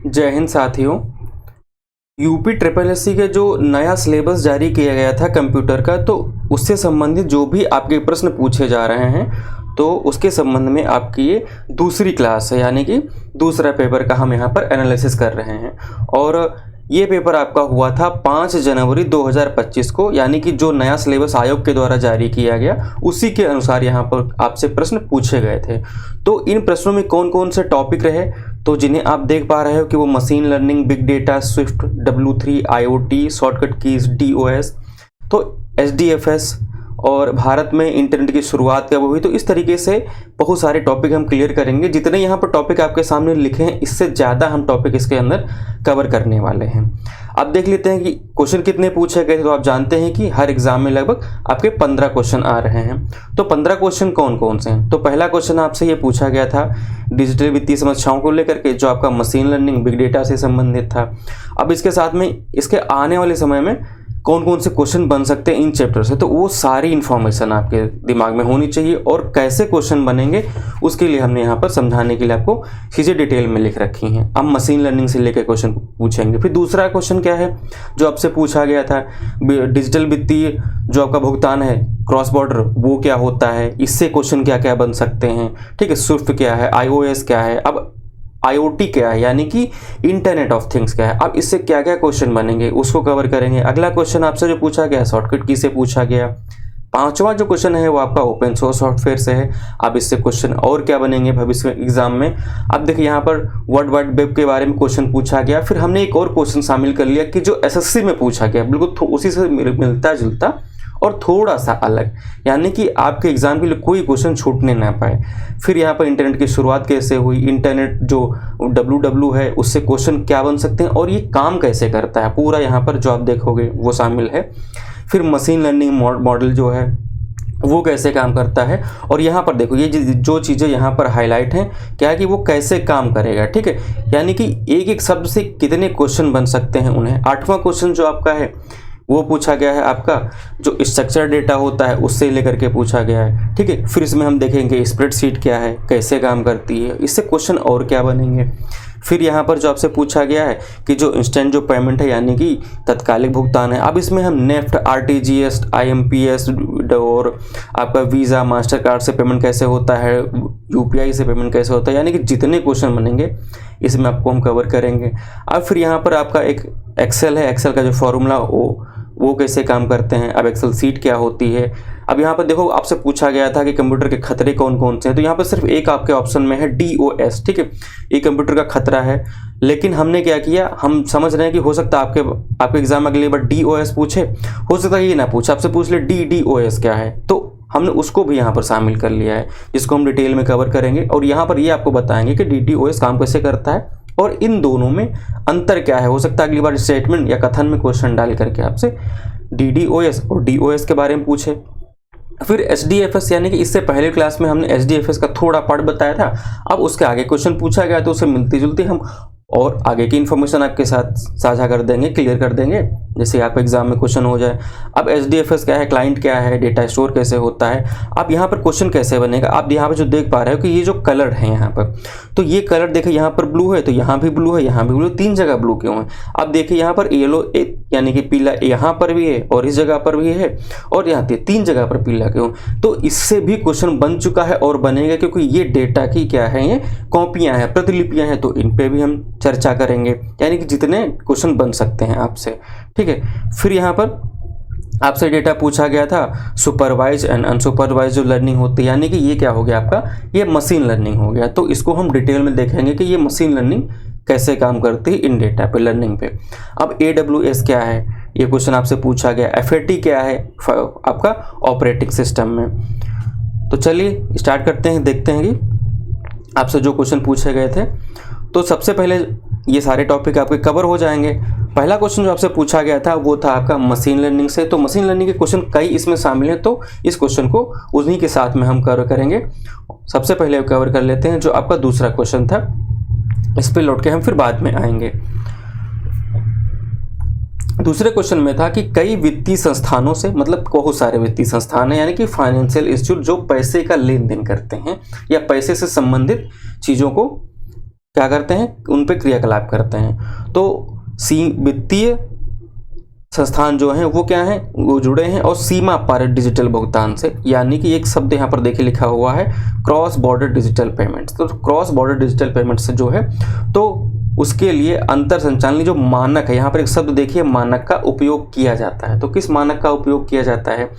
जय हिंद साथियों। UP triple SC के जो नया सिलेबस जारी किया गया था कंप्यूटर का, तो उससे संबंधित जो भी आपके प्रश्न पूछे जा रहे हैं, तो उसके संबंध में आपकी ये दूसरी क्लास है, यानी कि दूसरा पेपर का हम यहाँ पर एनालिसिस कर रहे हैं। और ये पेपर आपका हुआ था 5 जनवरी 2025 को, यानी कि जो नया सिलेबस आयोग के द्वारा जारी किया गया उसी के अनुसार यहाँ पर आपसे प्रश्न पूछे गए थे। तो इन प्रश्नों में कौन कौन से टॉपिक रहे, तो जिन्हें आप देख पा रहे हो कि वो machine learning, big data, Swift, W3, IoT, shortcut keys, DOS, तो SDFS और भारत में इंटरनेट की शुरुआत कब हुई। तो इस तरीके से बहुत सारे टॉपिक हम क्लियर करेंगे। जितने यहाँ पर टॉपिक आपके सामने लिखे हैं, इससे ज़्यादा हम टॉपिक इसके अंदर कवर करने वाले हैं। अब देख लेते हैं कि क्वेश्चन कितने पूछे गए थे। तो आप जानते हैं कि हर एग्जाम में लगभग आपके 15 क्वेश्चन आ रहे हैं। तो 15 क्वेश्चन कौन कौन से हैं? तो पहला क्वेश्चन आपसे ये पूछा गया था डिजिटल वित्तीय समस्याओं को लेकर के, जो आपका मशीन लर्निंग, बिग डेटा से संबंधित था। अब इसके साथ में इसके आने वाले समय में कौन कौन से क्वेश्चन बन सकते हैं इन चैप्टर से, तो वो सारी इन्फॉर्मेशन आपके दिमाग में होनी चाहिए। और कैसे क्वेश्चन बनेंगे उसके लिए हमने यहाँ पर समझाने के लिए आपको चीज़ें डिटेल में लिख रखी हैं। अब मशीन लर्निंग से लेकर क्वेश्चन पूछेंगे। फिर दूसरा क्वेश्चन क्या है जो आपसे पूछा गया था, डिजिटल वित्तीय जो आपका भुगतान है क्रॉस बॉर्डर, वो क्या होता है, इससे क्वेश्चन क्या क्या बन सकते हैं। ठीक है, स्विफ्ट क्या है, iOS क्या है, अब IoT क्या है यानी कि इंटरनेट ऑफ थिंग्स क्या है, अब इससे क्या क्या क्वेश्चन बनेंगे उसको कवर करेंगे। अगला क्वेश्चन आपसे जो पूछा गया शॉर्टकट की से पूछा गया। पांचवा जो क्वेश्चन है वो आपका ओपन सोर्स सॉफ्टवेयर से है। अब इससे क्वेश्चन और क्या बनेंगे भविष्य में एग्जाम में। अब देखिए यहाँ पर वर्ल्ड वाइड वेब के बारे में क्वेश्चन पूछा गया। फिर हमने एक और क्वेश्चन शामिल कर लिया कि जो SSC में पूछा गया, बिल्कुल उसी से मिलता जुलता और थोड़ा सा अलग, यानी कि आपके एग्जाम के लिए कोई क्वेश्चन छूटने ना पाए। फिर यहाँ पर इंटरनेट की शुरुआत कैसे हुई, इंटरनेट जो WW है उससे क्वेश्चन क्या बन सकते हैं और ये काम कैसे करता है, पूरा यहाँ पर जो आप देखोगे वो शामिल है। फिर मशीन लर्निंग मॉडल जो है वो कैसे काम करता है, और यहाँ पर देखो ये जो चीज़ें यहाँ पर हाईलाइट हैं क्या है कि वो कैसे काम करेगा। ठीक है, यानी कि एक एक शब्द से कितने क्वेश्चन बन सकते हैं उन्हें। 8वां क्वेश्चन जो आपका है वो पूछा गया है आपका जो स्ट्रक्चर डेटा होता है उससे लेकर के पूछा गया है। ठीक है, फिर इसमें हम देखेंगे स्प्रेडशीट क्या है, कैसे काम करती है, इससे क्वेश्चन और क्या बनेंगे। फिर यहाँ पर जो आपसे पूछा गया है कि जो इंस्टेंट जो पेमेंट है यानी कि तत्कालिक भुगतान है, अब इसमें हम नेफ्ट, RTGS, IMPS और आपका वीज़ा, मास्टर कार्ड से पेमेंट कैसे होता है, UPI से पेमेंट कैसे होता है, यानी कि जितने क्वेश्चन बनेंगे इसमें आपको हम कवर करेंगे। अब फिर यहाँ पर आपका एक एक्सेल है, एक्सेल का जो फॉर्मूला वो कैसे काम करते हैं। अब एक्सेल सीट क्या होती है। अब यहाँ पर देखो आपसे पूछा गया था कि कंप्यूटर के खतरे कौन कौन से हैं, तो यहाँ पर सिर्फ एक आपके ऑप्शन में है DOS। ठीक है, ये कंप्यूटर का खतरा है, लेकिन हमने क्या किया, हम समझ रहे हैं कि हो सकता है आपके एग्जाम अगली बार DOS पूछे, हो सकता है ये ना पूछे, आपसे पूछ ले DDoS क्या है, तो हमने उसको भी यहाँ पर शामिल कर लिया है, जिसको हम डिटेल में कवर करेंगे। और यहाँ पर ये आपको बताएंगे कि DDoS काम कैसे करता है और इन दोनों में अंतर क्या है। हो सकता है अगली बार स्टेटमेंट या कथन में क्वेश्चन डाल करके आपसे DDoS और DOS के बारे में पूछे। फिर SDFS, यानी कि इससे पहले क्लास में हमने SDFS का थोड़ा पार्ट बताया था, अब उसके आगे क्वेश्चन पूछा गया तो उससे मिलती जुलती हम और आगे की इन्फॉर्मेशन आपके साथ साझा कर देंगे, क्लियर कर देंगे, जैसे आप एग्जाम में क्वेश्चन हो जाए। अब SDFS क्या है, क्लाइंट क्या है, डेटा स्टोर कैसे होता है, अब यहाँ पर क्वेश्चन कैसे बनेगा। आप यहाँ पर जो देख पा रहे हो कि ये जो कलर है यहाँ पर, तो ये कलर देखिए यहाँ पर ब्लू है, तो यहाँ भी ब्लू है, यहाँ भी ब्लू, 3 जगह ब्लू क्यों है। अब देखिए यहाँ पर येलो यानी कि पीला यहाँ पर भी है और इस जगह पर भी है, और यहाँ 3 जगह पर पीला क्यों। तो इससे भी क्वेश्चन बन चुका है और बनेगा, क्योंकि ये डेटा की क्या है, ये कॉपियाँ हैं, प्रतिलिपियाँ हैं, तो इन पर भी हम चर्चा करेंगे, यानी कि जितने क्वेश्चन बन सकते हैं आपसे। ठीक है, फिर यहाँ पर आपसे डेटा पूछा गया था सुपरवाइज एंड अनसुपरवाइज जो लर्निंग होती है, यानी कि ये क्या हो गया आपका, ये मशीन लर्निंग हो गया। तो इसको हम डिटेल में देखेंगे कि ये मशीन लर्निंग कैसे काम करती है इन डेटा पे, लर्निंग पे। अब AWS क्या है, ये क्वेश्चन आपसे पूछा गया। FAT क्या है आपका ऑपरेटिंग सिस्टम में। तो चलिए स्टार्ट करते हैं, देखते हैं कि आपसे जो क्वेश्चन पूछे गए थे। तो सबसे पहले ये सारे टॉपिक आपके कवर हो जाएंगे। पहला क्वेश्चन जो आपसे पूछा गया था वो था आपका मशीन लर्निंग से। तो मशीन लर्निंग के क्वेश्चन कई इसमें शामिल हैं, तो इस क्वेश्चन को उन्हीं के साथ में हम कवर करेंगे। सबसे पहले कवर कर लेते हैं जो आपका दूसरा क्वेश्चन था, इस पर लौट के हम फिर बाद में आएंगे। दूसरे क्वेश्चन में था कि कई वित्तीय संस्थानों से, मतलब बहुत सारे वित्तीय संस्थान हैं, यानी कि फाइनेंशियल इंस्टीट्यूट जो पैसे का लेन देन करते हैं या पैसे से संबंधित चीज़ों को क्या करते हैं, उन पे क्रियाकलाप करते हैं। तो वित्तीय संस्थान जो हैं वो क्या हैं, वो जुड़े हैं और सीमा पार डिजिटल भुगतान से, यानी कि एक शब्द यहाँ पर देखिए लिखा हुआ है क्रॉस बॉर्डर डिजिटल पेमेंट्स। तो क्रॉस बॉर्डर डिजिटल पेमेंट से जो है तो उसके लिए अंतर संचालनी जो मानक है, यहाँ पर एक शब्द देखिए मानक का उपयोग किया जाता है। तो किस मानक का उपयोग किया जाता है,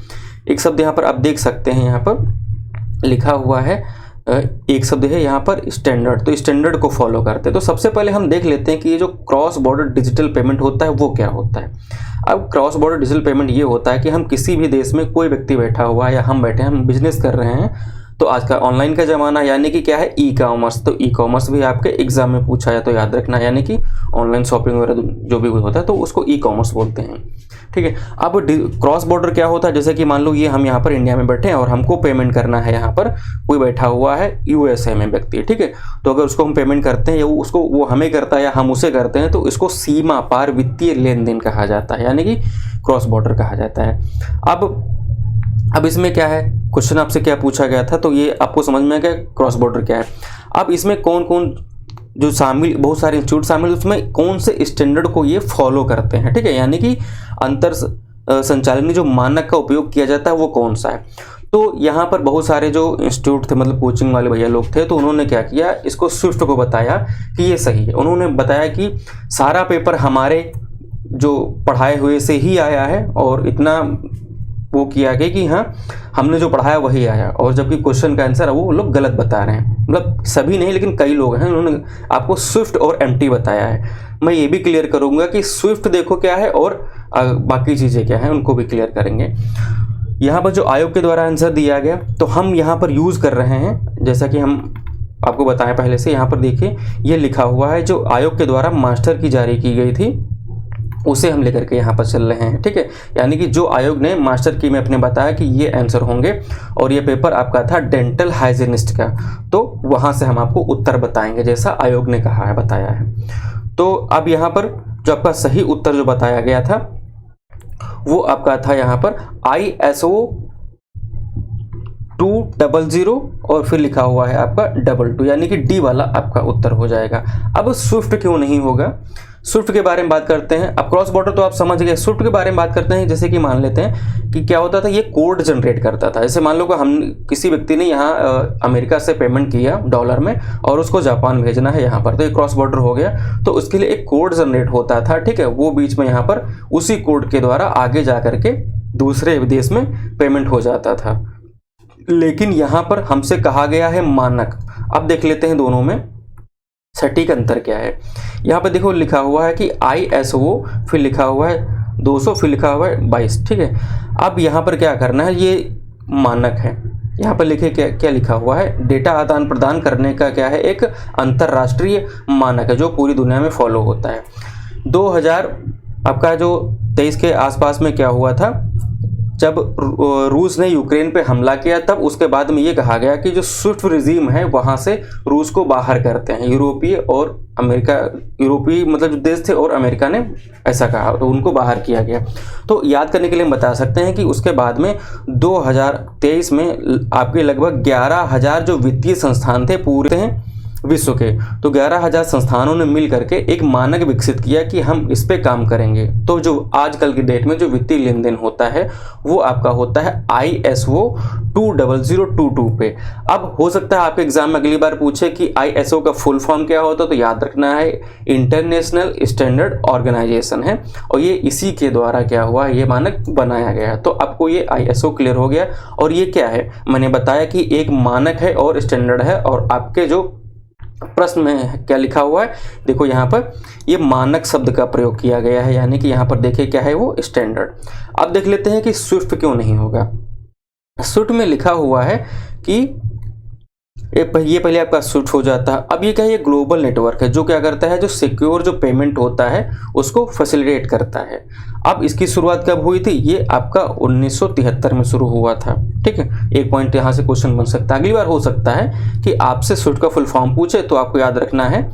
एक शब्द यहाँ पर आप देख सकते हैं, यहाँ पर लिखा हुआ है, एक शब्द है यहाँ पर स्टैंडर्ड। तो स्टैंडर्ड को फॉलो करते हैं। तो सबसे पहले हम देख लेते हैं कि ये जो क्रॉस बॉर्डर डिजिटल पेमेंट होता है वो क्या होता है। अब क्रॉस बॉर्डर डिजिटल पेमेंट ये होता है कि हम किसी भी देश में कोई व्यक्ति बैठा हुआ है या हम बैठे हैं, हम बिजनेस कर रहे हैं, तो आज का ऑनलाइन का ज़माना, यानी कि क्या है, ई कॉमर्स। तो ई कॉमर्स भी आपके एग्जाम में पूछा है तो याद रखना, यानी कि ऑनलाइन शॉपिंग वगैरह जो भी होता है तो उसको ई कॉमर्स बोलते हैं। ठीक है। अब क्रॉस बॉर्डर क्या होता है, जैसे कि मान लो ये हम यहाँ पर इंडिया में बैठे हैं और हमको पेमेंट करना है, यहाँ पर कोई बैठा हुआ है यूएसए में व्यक्ति, ठीक है। तो अगर उसको हम पेमेंट करते हैं या वो हमें करता है या हम उसे करते हैं तो इसको सीमा पार वित्तीय लेन देन कहा जाता है, यानी कि क्रॉस बॉर्डर कहा जाता है। अब इसमें क्या है, क्वेश्चन आपसे क्या पूछा गया था, तो ये आपको समझ में आ गया क्रॉस बॉर्डर क्या है। अब इसमें कौन कौन जो शामिल, बहुत सारे इंस्टीट्यूट शामिल, उसमें कौन से स्टैंडर्ड को ये फॉलो करते हैं, ठीक है, यानी कि अंतर संचालनी जो मानक का उपयोग किया जाता है वो कौन सा है। तो यहाँ पर बहुत सारे जो इंस्टीट्यूट थे, मतलब कोचिंग वाले भैया लोग थे, तो उन्होंने क्या किया, इसको स्विफ्ट को बताया कि ये सही है। उन्होंने बताया कि सारा पेपर हमारे जो पढ़ाए हुए से ही आया है और इतना वो किया गया कि हाँ हमने जो पढ़ाया वही आया, और जबकि क्वेश्चन का आंसर है वो लोग गलत बता रहे हैं। मतलब सभी नहीं लेकिन कई लोग हैं, उन्होंने आपको स्विफ्ट और एमटी बताया है। मैं ये भी क्लियर करूंगा कि स्विफ्ट देखो क्या है और बाकी चीज़ें क्या हैं उनको भी क्लियर करेंगे। यहाँ पर जो आयोग के द्वारा आंसर दिया गया तो हम यहाँ पर यूज़ कर रहे हैं, जैसा कि हम आपको बताएं पहले से। यहाँ पर देखिए ये लिखा हुआ है जो आयोग के द्वारा मास्टर की जारी की गई थी उसे हम लेकर के यहाँ पर चल रहे हैं, ठीक है। यानी कि जो आयोग ने मास्टर की में अपने बताया कि ये आंसर होंगे और ये पेपर आपका था डेंटल हाइजीनिस्ट का, तो वहाँ से हम आपको उत्तर बताएंगे जैसा आयोग ने कहा है, बताया है। तो अब यहाँ पर जो आपका सही उत्तर जो बताया गया था वो आपका था यहाँ पर ISO 200 और फिर लिखा हुआ है आपका 22, यानी कि डी वाला आपका उत्तर हो जाएगा। अब स्विफ्ट क्यों नहीं होगा, स्विफ्ट के बारे में बात करते हैं। अब क्रॉस बॉर्डर तो आप समझ गए, स्विफ्ट के बारे में बात करते हैं। जैसे कि मान लेते हैं कि क्या होता था, ये कोड जनरेट करता था। जैसे मान लो कि हम किसी व्यक्ति ने यहाँ अमेरिका से पेमेंट किया डॉलर में और उसको जापान भेजना है यहाँ पर, तो ये क्रॉस बॉर्डर हो गया। तो उसके लिए एक कोड जनरेट होता था, ठीक है, वो बीच में यहाँ पर उसी कोड के द्वारा आगे जा करके दूसरे देश में पेमेंट हो जाता था। लेकिन यहाँ पर हमसे कहा गया है मानक। अब देख लेते हैं दोनों में सटीक अंतर क्या है। यहाँ पे देखो लिखा हुआ है कि ISO, फिर लिखा हुआ है 200, फिर लिखा हुआ है 22, ठीक है। अब यहाँ पर क्या करना है, ये मानक है। यहाँ पर लिखे क्या लिखा हुआ है, डेटा आदान प्रदान करने का क्या है, एक अंतरराष्ट्रीय मानक है जो पूरी दुनिया में फॉलो होता है। 2000 आपका जो 23 के आसपास में क्या हुआ था, जब रूस ने यूक्रेन पे हमला किया, तब उसके बाद में ये कहा गया कि जो स्विफ्ट रिजीम है वहाँ से रूस को बाहर करते हैं। यूरोपीय और अमेरिका, यूरोपीय मतलब जो देश थे और अमेरिका ने ऐसा कहा, तो उनको बाहर किया गया। तो याद करने के लिए हम बता सकते हैं कि उसके बाद में 2023 में आपके लगभग 11,000 जो वित्तीय संस्थान थे पूरे हैं विश्व के, तो 11,000 संस्थानों ने मिल करके एक मानक विकसित किया कि हम इस पे काम करेंगे। तो जो आजकल की डेट में जो वित्तीय लेन देन होता है वो आपका होता है ISO 20022 पे। अब हो सकता है आपके एग्जाम में अगली बार पूछे कि ISO का फुल फॉर्म क्या होता है, तो याद रखना है इंटरनेशनल स्टैंडर्ड ऑर्गेनाइजेशन है और ये इसी के द्वारा क्या हुआ, ये मानक बनाया गया। तो आपको ये ISO क्लियर हो गया। और ये क्या है, मैंने बताया कि एक मानक है और स्टैंडर्ड है। और आपके जो प्रश्न में क्या लिखा हुआ है, देखो यहाँ पर ये मानक शब्द का प्रयोग किया गया है, यानी कि यहाँ पर देखिए क्या है, वो स्टैंडर्ड। अब देख लेते हैं कि स्विफ्ट क्यों नहीं होगा। स्विफ्ट में लिखा हुआ है कि ये पहले आपका स्विफ्ट हो जाता है। अब ये क्या है, ये ग्लोबल नेटवर्क है जो क्या करता है, जो सिक्योर जो पेमेंट होता है उसको फैसिलिटेट करता है। अब इसकी शुरुआत कब हुई थी, ये आपका 1973 में शुरू हुआ था, ठीक है। एक पॉइंट यहाँ से क्वेश्चन बन सकता है। अगली बार हो सकता है कि आपसे स्विफ्ट का फुल फॉर्म पूछे, तो आपको याद रखना है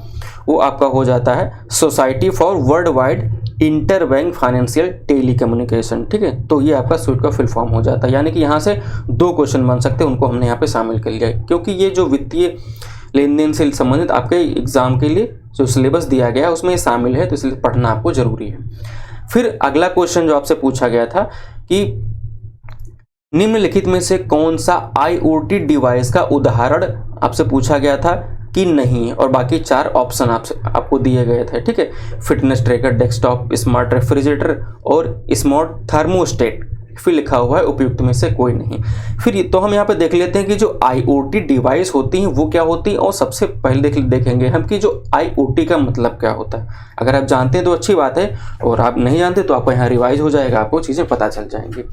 वो आपका हो जाता है society for world wide inter bank financial telecommunication, ठीक है। तो ये आपका स्विफ्ट का फुल फॉर्म हो जाता है। यानी कि यहाँ से 2 क्वेश्चन बन सकते हैं, उनको हमने यहाँ पे शामिल कर लिया, क्योंकि ये जो वित्तीय लेन देन से संबंधित आपके एग्जाम के लिए जो सिलेबस दिया गया है उसमें ये शामिल है, तो इसलिए पढ़ना आपको जरूरी है। फिर अगला क्वेश्चन जो आपसे पूछा गया था कि निम्नलिखित में से कौन सा IoT डिवाइस का उदाहरण आपसे पूछा गया था कि नहीं है, और बाकी 4 ऑप्शन आपको दिए गए थे। ठीक है, fitness tracker, desktop, smart refrigerator और स्मार्ट थर्मोस्टेट। फिर लिखा हुआ है उपयुक्त में से कोई नहीं। फिर तो हम यहाँ पे देख लेते हैं कि जो IoT डिवाइस होती हैं वो क्या होती हैं, और सबसे पहले देखेंगे हम कि जो IoT का मतलब क्या होता है। अगर आप जानते हैं तो अच्छी बात है, और आप नहीं जानते तो आपको यहाँ रिवाइज हो जाएगा, आपको चीज़ें पता चल जाएंगी।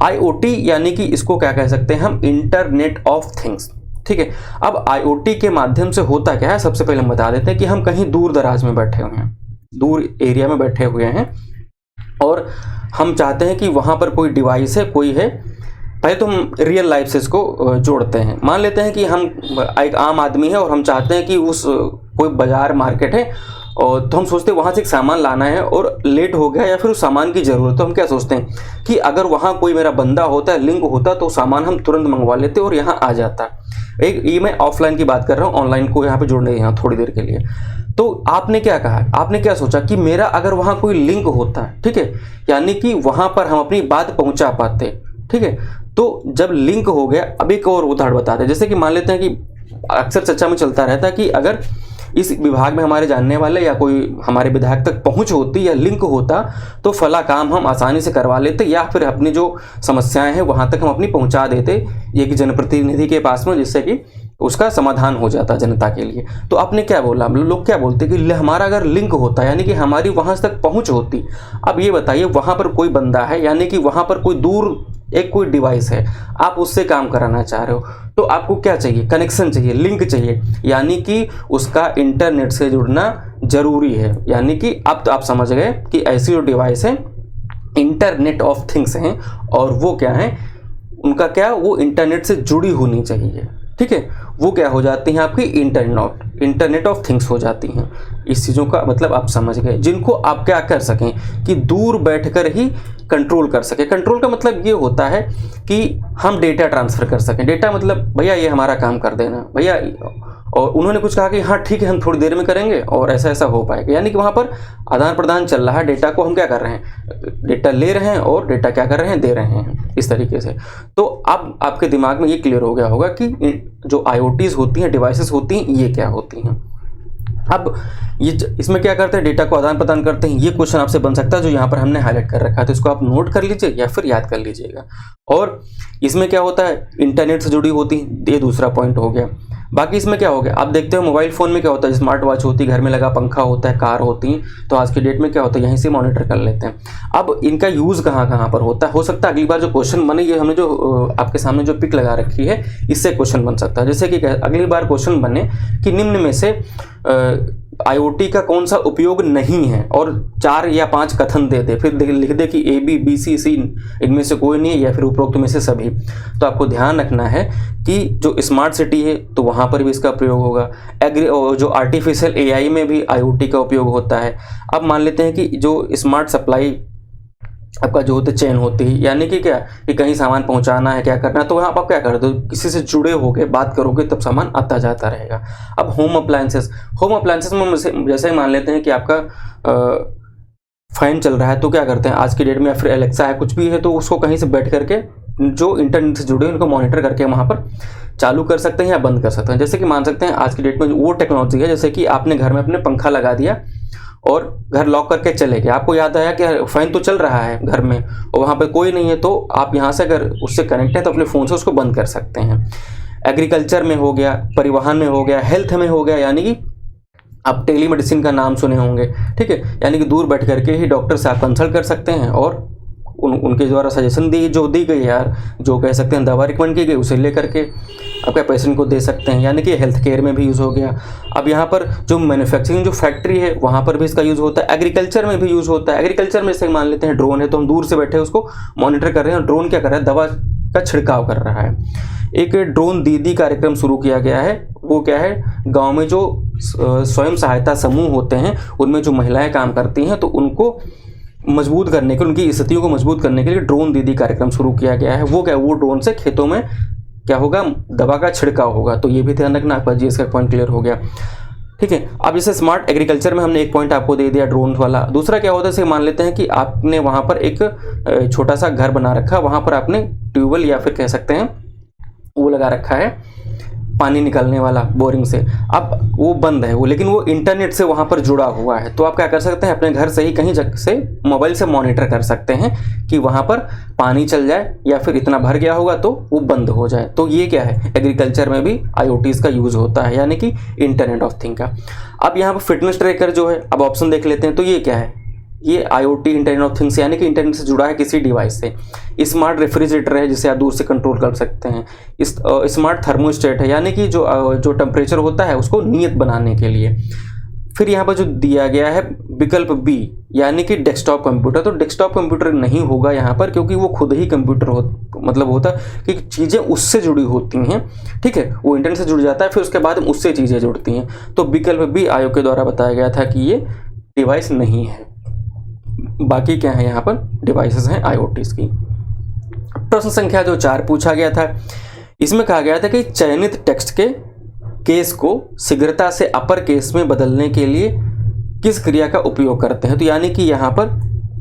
IoT यानी कि इसको क्या कह सकते हैं हम, इंटरनेट ऑफ थिंग्स। ठीक है, अब IoT के माध्यम से होता क्या है, सबसे पहले हम बता देते हैं कि हम कहीं दूर दराज में बैठे हुए हैं, दूर एरिया में बैठे हुए हैं, और हम चाहते हैं कि वहाँ पर कोई डिवाइस है, कोई है। पहले तो हम रियल लाइफ से इसको जोड़ते हैं। मान लेते हैं कि हम एक आम आदमी है और हम चाहते हैं कि उस कोई बाजार मार्केट है, और तो हम सोचते हैं वहाँ से एक सामान लाना है और लेट हो गया या फिर उस सामान की ज़रूरत, तो हम क्या सोचते हैं कि अगर वहाँ कोई मेरा बंदा होता है, लिंक होता, तो सामान हम तुरंत मंगवा लेते और यहाँ आ जाता। एक ये मैं ऑफलाइन की बात कर रहा हूँ, ऑनलाइन को यहाँ पे जोड़ने यहाँ थोड़ी देर के लिए। तो आपने क्या कहा, आपने क्या सोचा कि मेरा अगर वहाँ कोई लिंक होता है, ठीक है, यानी कि वहाँ पर हम अपनी बात पहुँचा पाते। ठीक है, तो जब लिंक हो गया, अब एक और उदाहरण बताते हैं। जैसे कि मान लेते हैं कि अक्सर चर्चा में चलता रहता है कि अगर इस विभाग में हमारे जानने वाले या कोई हमारे विधायक तक पहुंच होती या लिंक होता तो फला काम हम आसानी से करवा लेते, या फिर अपनी जो समस्याएं हैं वहां तक हम अपनी पहुंचा देते एक जनप्रतिनिधि के पास में, जिससे कि उसका समाधान हो जाता जनता के लिए। तो आपने क्या बोला, लोग क्या बोलते कि हमारा अगर लिंक होता यानी कि हमारी वहां तक पहुंच होती। अब ये बताइए, वहां पर कोई बंदा है, यानी कि वहां पर कोई दूर एक कोई डिवाइस है, आप उससे काम कराना चाह रहे हो, तो आपको क्या चाहिए, कनेक्शन चाहिए, लिंक चाहिए, यानी कि उसका इंटरनेट से जुड़ना जरूरी है। यानी कि अब तो आप समझ गए कि ऐसी जो डिवाइस है इंटरनेट ऑफ थिंग्स हैं, और वो क्या है, उनका क्या, वो इंटरनेट से जुड़ी होनी चाहिए। ठीक है, वो क्या हो जाती हैं आपकी इंटरनेट ऑफ थिंग्स हो जाती हैं। इस चीज़ों का मतलब आप समझ गए, जिनको आप क्या कर सकें कि दूर बैठकर ही कंट्रोल कर सके। कंट्रोल का मतलब ये होता है कि हम डेटा ट्रांसफ़र कर सकें। डेटा मतलब भैया ये हमारा काम कर देना भैया, और उन्होंने कुछ कहा कि हाँ ठीक है हम थोड़ी देर में करेंगे और ऐसा ऐसा हो पाएगा, यानी कि वहाँ पर आदान प्रदान चल रहा है। डेटा को हम क्या कर रहे हैं, डेटा ले रहे हैं और डेटा क्या कर रहे हैं, दे रहे हैं, इस तरीके से। तो अब आपके दिमाग में ये क्लियर हो गया होगा कि जो IoTs होती हैं, डिवाइसेस होती हैं, ये क्या होती हैं। अब ये इसमें क्या करते हैं, डेटा को आदान प्रदान करते हैं। ये क्वेश्चन आपसे बन सकता है जो यहाँ पर हमने हाईलाइट कर रखा है, तो इसको आप नोट कर लीजिए या फिर याद कर लीजिएगा। और इसमें क्या होता है, इंटरनेट से जुड़ी होती है, ये दूसरा पॉइंट हो गया। बाकी इसमें क्या हो गया, आप देखते हो मोबाइल फ़ोन में क्या होता है, स्मार्ट वॉच होती है, घर में लगा पंखा होता है, कार होती है, तो आज की डेट में क्या होता है, यहीं से मॉनिटर कर लेते हैं। अब इनका यूज़ कहाँ कहाँ पर होता है, हो सकता है अगली बार जो क्वेश्चन बने, ये हमने जो आपके सामने जो पिक लगा रखी है इससे क्वेश्चन बन सकता है। जैसे कि अगली बार क्वेश्चन बने कि निम्न में से IoT का कौन सा उपयोग नहीं है, और 4 या 5 कथन दे दे, फिर लिख दे कि A, B, B, C, C इनमें से कोई नहीं है या फिर उपरोक्त में से सभी। तो आपको ध्यान रखना है कि जो स्मार्ट सिटी है तो वहाँ पर भी इसका प्रयोग होगा। जो आर्टिफिशियल AI में भी IoT का उपयोग होता है। अब मान लेते हैं कि जो स्मार्ट सप्लाई आपका जो होता है चेन होती है, यानी कि क्या कि कहीं सामान पहुंचाना है, क्या करना है, तो वहाँ आप क्या करते हो, किसी से जुड़े होगे बात करोगे तब सामान आता जाता रहेगा। अब होम अप्लायंसेस में जैसे मान लेते हैं कि आपका फैन चल रहा है, तो क्या करते हैं आज की डेट में, या फिर एलेक्सा है, कुछ भी है, तो उसको कहीं से बैठ करके जो इंटरनेट से जुड़े उनको मॉनिटर करके वहाँ पर चालू कर सकते हैं या बंद कर सकते हैं। जैसे कि मान सकते हैं आज की डेट में वो टेक्नोलॉजी है, जैसे कि आपने घर में अपने पंखा लगा दिया और घर लॉक करके चले गए, आपको याद आया कि फैन तो चल रहा है घर में और वहाँ पर कोई नहीं है, तो आप यहाँ से अगर उससे कनेक्ट है तो अपने फ़ोन से उसको बंद कर सकते हैं। एग्रीकल्चर में हो गया, परिवहन में हो गया, हेल्थ में हो गया, यानी कि आप टेलीमेडिसिन का नाम सुने होंगे। ठीक है, यानी कि दूर बैठ करके ही डॉक्टर से आप कंसल्ट कर सकते हैं और उनके द्वारा सजेशन दी गई यार, जो कह सकते हैं दवा रिकमेंड की गई, उसे ले करके आपके पेशेंट को दे सकते हैं, यानी कि हेल्थ केयर में भी यूज़ हो गया। अब यहाँ पर जो मैन्युफैक्चरिंग जो फैक्ट्री है वहाँ पर भी इसका यूज़ होता है। एग्रीकल्चर में भी यूज़ होता है। एग्रीकल्चर में से मान लेते हैं ड्रोन है, तो हम दूर से बैठे उसको मॉनिटर कर रहे हैं, ड्रोन क्या कर रहा है, दवा का छिड़काव कर रहा है। एक ड्रोन दीदी कार्यक्रम शुरू किया गया है, वो क्या है, गाँव में जो स्वयं सहायता समूह होते हैं उनमें जो महिलाएँ काम करती हैं, तो उनको मजबूत करने के, उनकी स्थितियों को मजबूत करने के लिए ड्रोन दीदी कार्यक्रम शुरू किया गया है। वो क्या, वो ड्रोन से खेतों में क्या होगा, दवा का छिड़काव होगा। तो ये भी ध्यान रखना, आपका जीएस का पॉइंट क्लियर हो गया। ठीक है, अब जैसे स्मार्ट एग्रीकल्चर में हमने एक पॉइंट आपको दे दिया ड्रोन वाला। दूसरा क्या होता है, जैसे मान लेते हैं कि आपने वहाँ पर एक छोटा सा घर बना रखा, वहाँ पर आपने ट्यूबवेल या फिर कह सकते हैं वो लगा रखा है पानी निकालने वाला बोरिंग से। अब वो बंद है वो, लेकिन वो इंटरनेट से वहाँ पर जुड़ा हुआ है। तो आप क्या कर सकते हैं, अपने घर से ही कहीं जगह से मोबाइल से मॉनिटर कर सकते हैं कि वहाँ पर पानी चल जाए या फिर इतना भर गया होगा तो वो बंद हो जाए। तो ये क्या है, एग्रीकल्चर में भी IoTs का यूज़ होता है, यानी कि इंटरनेट ऑफ थिंग का। अब यहाँ पर फिटनेस ट्रैकर जो है, अब ऑप्शन देख लेते हैं। तो ये क्या है, ये IoT इंटरनेट ऑफ थिंग्स यानी कि इंटरनेट से जुड़ा है किसी डिवाइस से। स्मार्ट रेफ्रिजरेटर है जिसे आप दूर से कंट्रोल कर सकते हैं। इस स्मार्ट थर्मोस्टेट है, यानी कि जो टेम्परेचर होता है उसको नियत बनाने के लिए। फिर यहाँ पर जो दिया गया है विकल्प बी, यानी कि डेस्कटॉप कंप्यूटर। तो डेस्कटॉप कंप्यूटर नहीं होगा यहाँ पर, क्योंकि वो खुद ही कंप्यूटर मतलब होता है कि चीज़ें उससे जुड़ी होती हैं। ठीक है, वो इंटरनेट से जुड़ जाता है, फिर उसके बाद उससे चीज़ें जुड़ती हैं। तो विकल्प बी आयोग के द्वारा बताया गया था कि ये डिवाइस नहीं है। बाकी क्या है, यहाँ पर डिवाइसेस हैं IoTs की। प्रश्न संख्या जो 4 पूछा गया था, इसमें कहा गया था कि चयनित टेक्स्ट के केस को शीघ्रता से अपर केस में बदलने के लिए किस क्रिया का उपयोग करते हैं। तो यानी कि यहाँ पर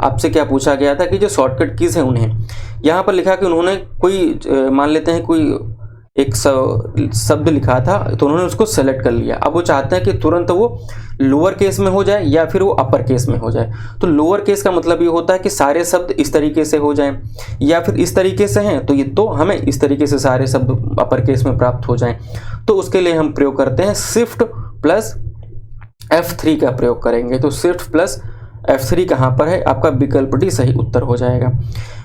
आपसे क्या पूछा गया था कि जो शॉर्टकट कीज हैं उन्हें, यहाँ पर लिखा कि उन्होंने कोई मान लेते हैं कोई एक शब्द लिखा था, तो उन्होंने उसको सेलेक्ट कर लिया। अब वो चाहते हैं कि तुरंत वो लोअर केस में हो जाए या फिर वो अपर केस में हो जाए। तो लोअर केस का मतलब ये होता है कि सारे शब्द इस तरीके से हो जाएं, या फिर इस तरीके से हैं तो ये तो हमें इस तरीके से सारे शब्द अपर केस में प्राप्त हो जाएं। तो उसके लिए हम प्रयोग करते हैं शिफ्ट प्लस F3 का प्रयोग करेंगे। तो शिफ्ट प्लस F3 कहाँ पर है, आपका विकल्प डी सही उत्तर हो जाएगा।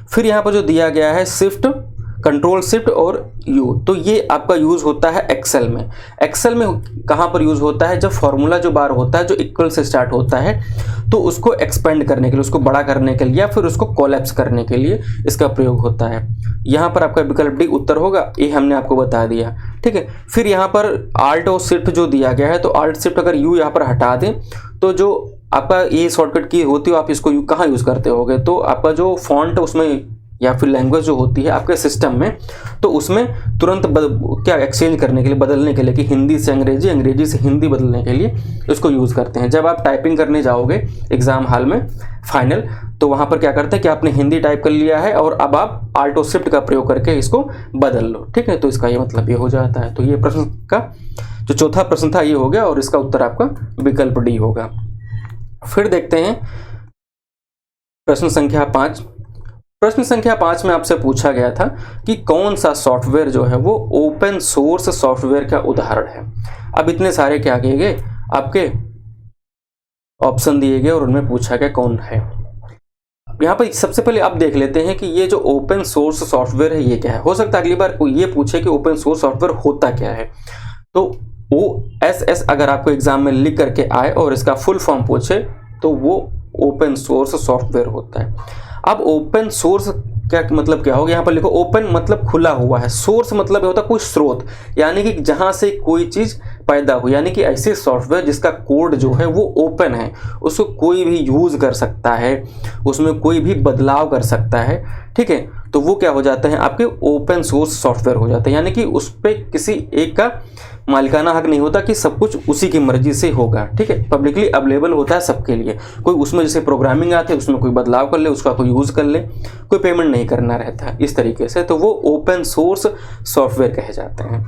फिर यहाँ पर जो दिया गया है शिफ्ट, कंट्रोल शिफ्ट और यू, तो ये आपका यूज़ होता है एक्सेल में। एक्सेल में कहाँ पर यूज़ होता है, जब फॉर्मूला जो बार होता है जो इक्वल से स्टार्ट होता है, तो उसको एक्सपेंड करने के लिए, उसको बड़ा करने के लिए या फिर उसको कोलैप्स करने के लिए इसका प्रयोग होता है। यहाँ पर आपका विकल्प डी उत्तर होगा, ये हमने आपको बता दिया। ठीक है, फिर यहाँ पर आल्ट और शिफ्ट जो दिया गया है, तो आल्ट शिफ्ट अगर यू यहाँ पर हटा दें तो जो आपका ये शॉर्टकट की होती है, आप इसको कहाँ यूज़ करते होगे, तो आपका जो फॉन्ट उसमें या फिर लैंग्वेज जो होती है आपके सिस्टम में, तो उसमें तुरंत क्या एक्सचेंज करने के लिए, बदलने के लिए, कि हिंदी से अंग्रेजी, अंग्रेजी से हिंदी बदलने के लिए इसको यूज़ करते हैं। जब आप टाइपिंग करने जाओगे एग्जाम हॉल में फाइनल, तो वहाँ पर क्या करते हैं कि आपने हिंदी टाइप कर लिया है और अब आप आल्ट और शिफ्ट का प्रयोग करके इसको बदल लो। ठीक है, तो इसका ये मतलब ये हो जाता है। तो ये प्रश्न का जो चौथा प्रश्न था ये हो गया, और इसका उत्तर आपका विकल्प डी होगा। फिर देखते हैं प्रश्न संख्या 5। प्रश्न संख्या 5 में आपसे पूछा गया था कि कौन सा सॉफ्टवेयर जो है वो ओपन सोर्स सॉफ्टवेयर का उदाहरण है। अब इतने सारे क्या किए गए, आपके ऑप्शन दिए गए और उनमें पूछा गया कौन है। यहाँ पर सबसे पहले आप देख लेते हैं कि ये जो ओपन सोर्स सॉफ्टवेयर है ये क्या है। हो सकता है अगली बार कोई ये पूछे कि ओपन सोर्स सॉफ्टवेयर होता क्या है, तो OSS अगर आपको एग्जाम में लिख करके आए और इसका फुल फॉर्म पूछे तो वो ओपन सोर्स सॉफ्टवेयर होता है। अब ओपन सोर्स क्या मतलब क्या होगा, यहाँ पर लिखो ओपन मतलब खुला हुआ है, सोर्स मतलब होता है कोई स्रोत, यानी कि जहाँ से कोई चीज़ पैदा हो, यानी कि ऐसे सॉफ्टवेयर जिसका कोड जो है वो ओपन है, उसको कोई भी यूज़ कर सकता है, उसमें कोई भी बदलाव कर सकता है। ठीक है, तो वो क्या हो जाते हैं, आपके ओपन सोर्स सॉफ्टवेयर हो जाते हैं, यानी कि उस पर किसी एक का मालिकाना हक नहीं होता कि सब कुछ उसी की मर्जी से होगा। ठीक है, पब्लिकली अवेलेबल होता है सबके लिए। कोई उसमें जैसे प्रोग्रामिंग आते हैं उसमें कोई बदलाव कर ले, उसका कोई यूज़ कर ले, कोई पेमेंट नहीं करना रहता है इस तरीके से, तो वो ओपन सोर्स सॉफ्टवेयर कहे जाते हैं।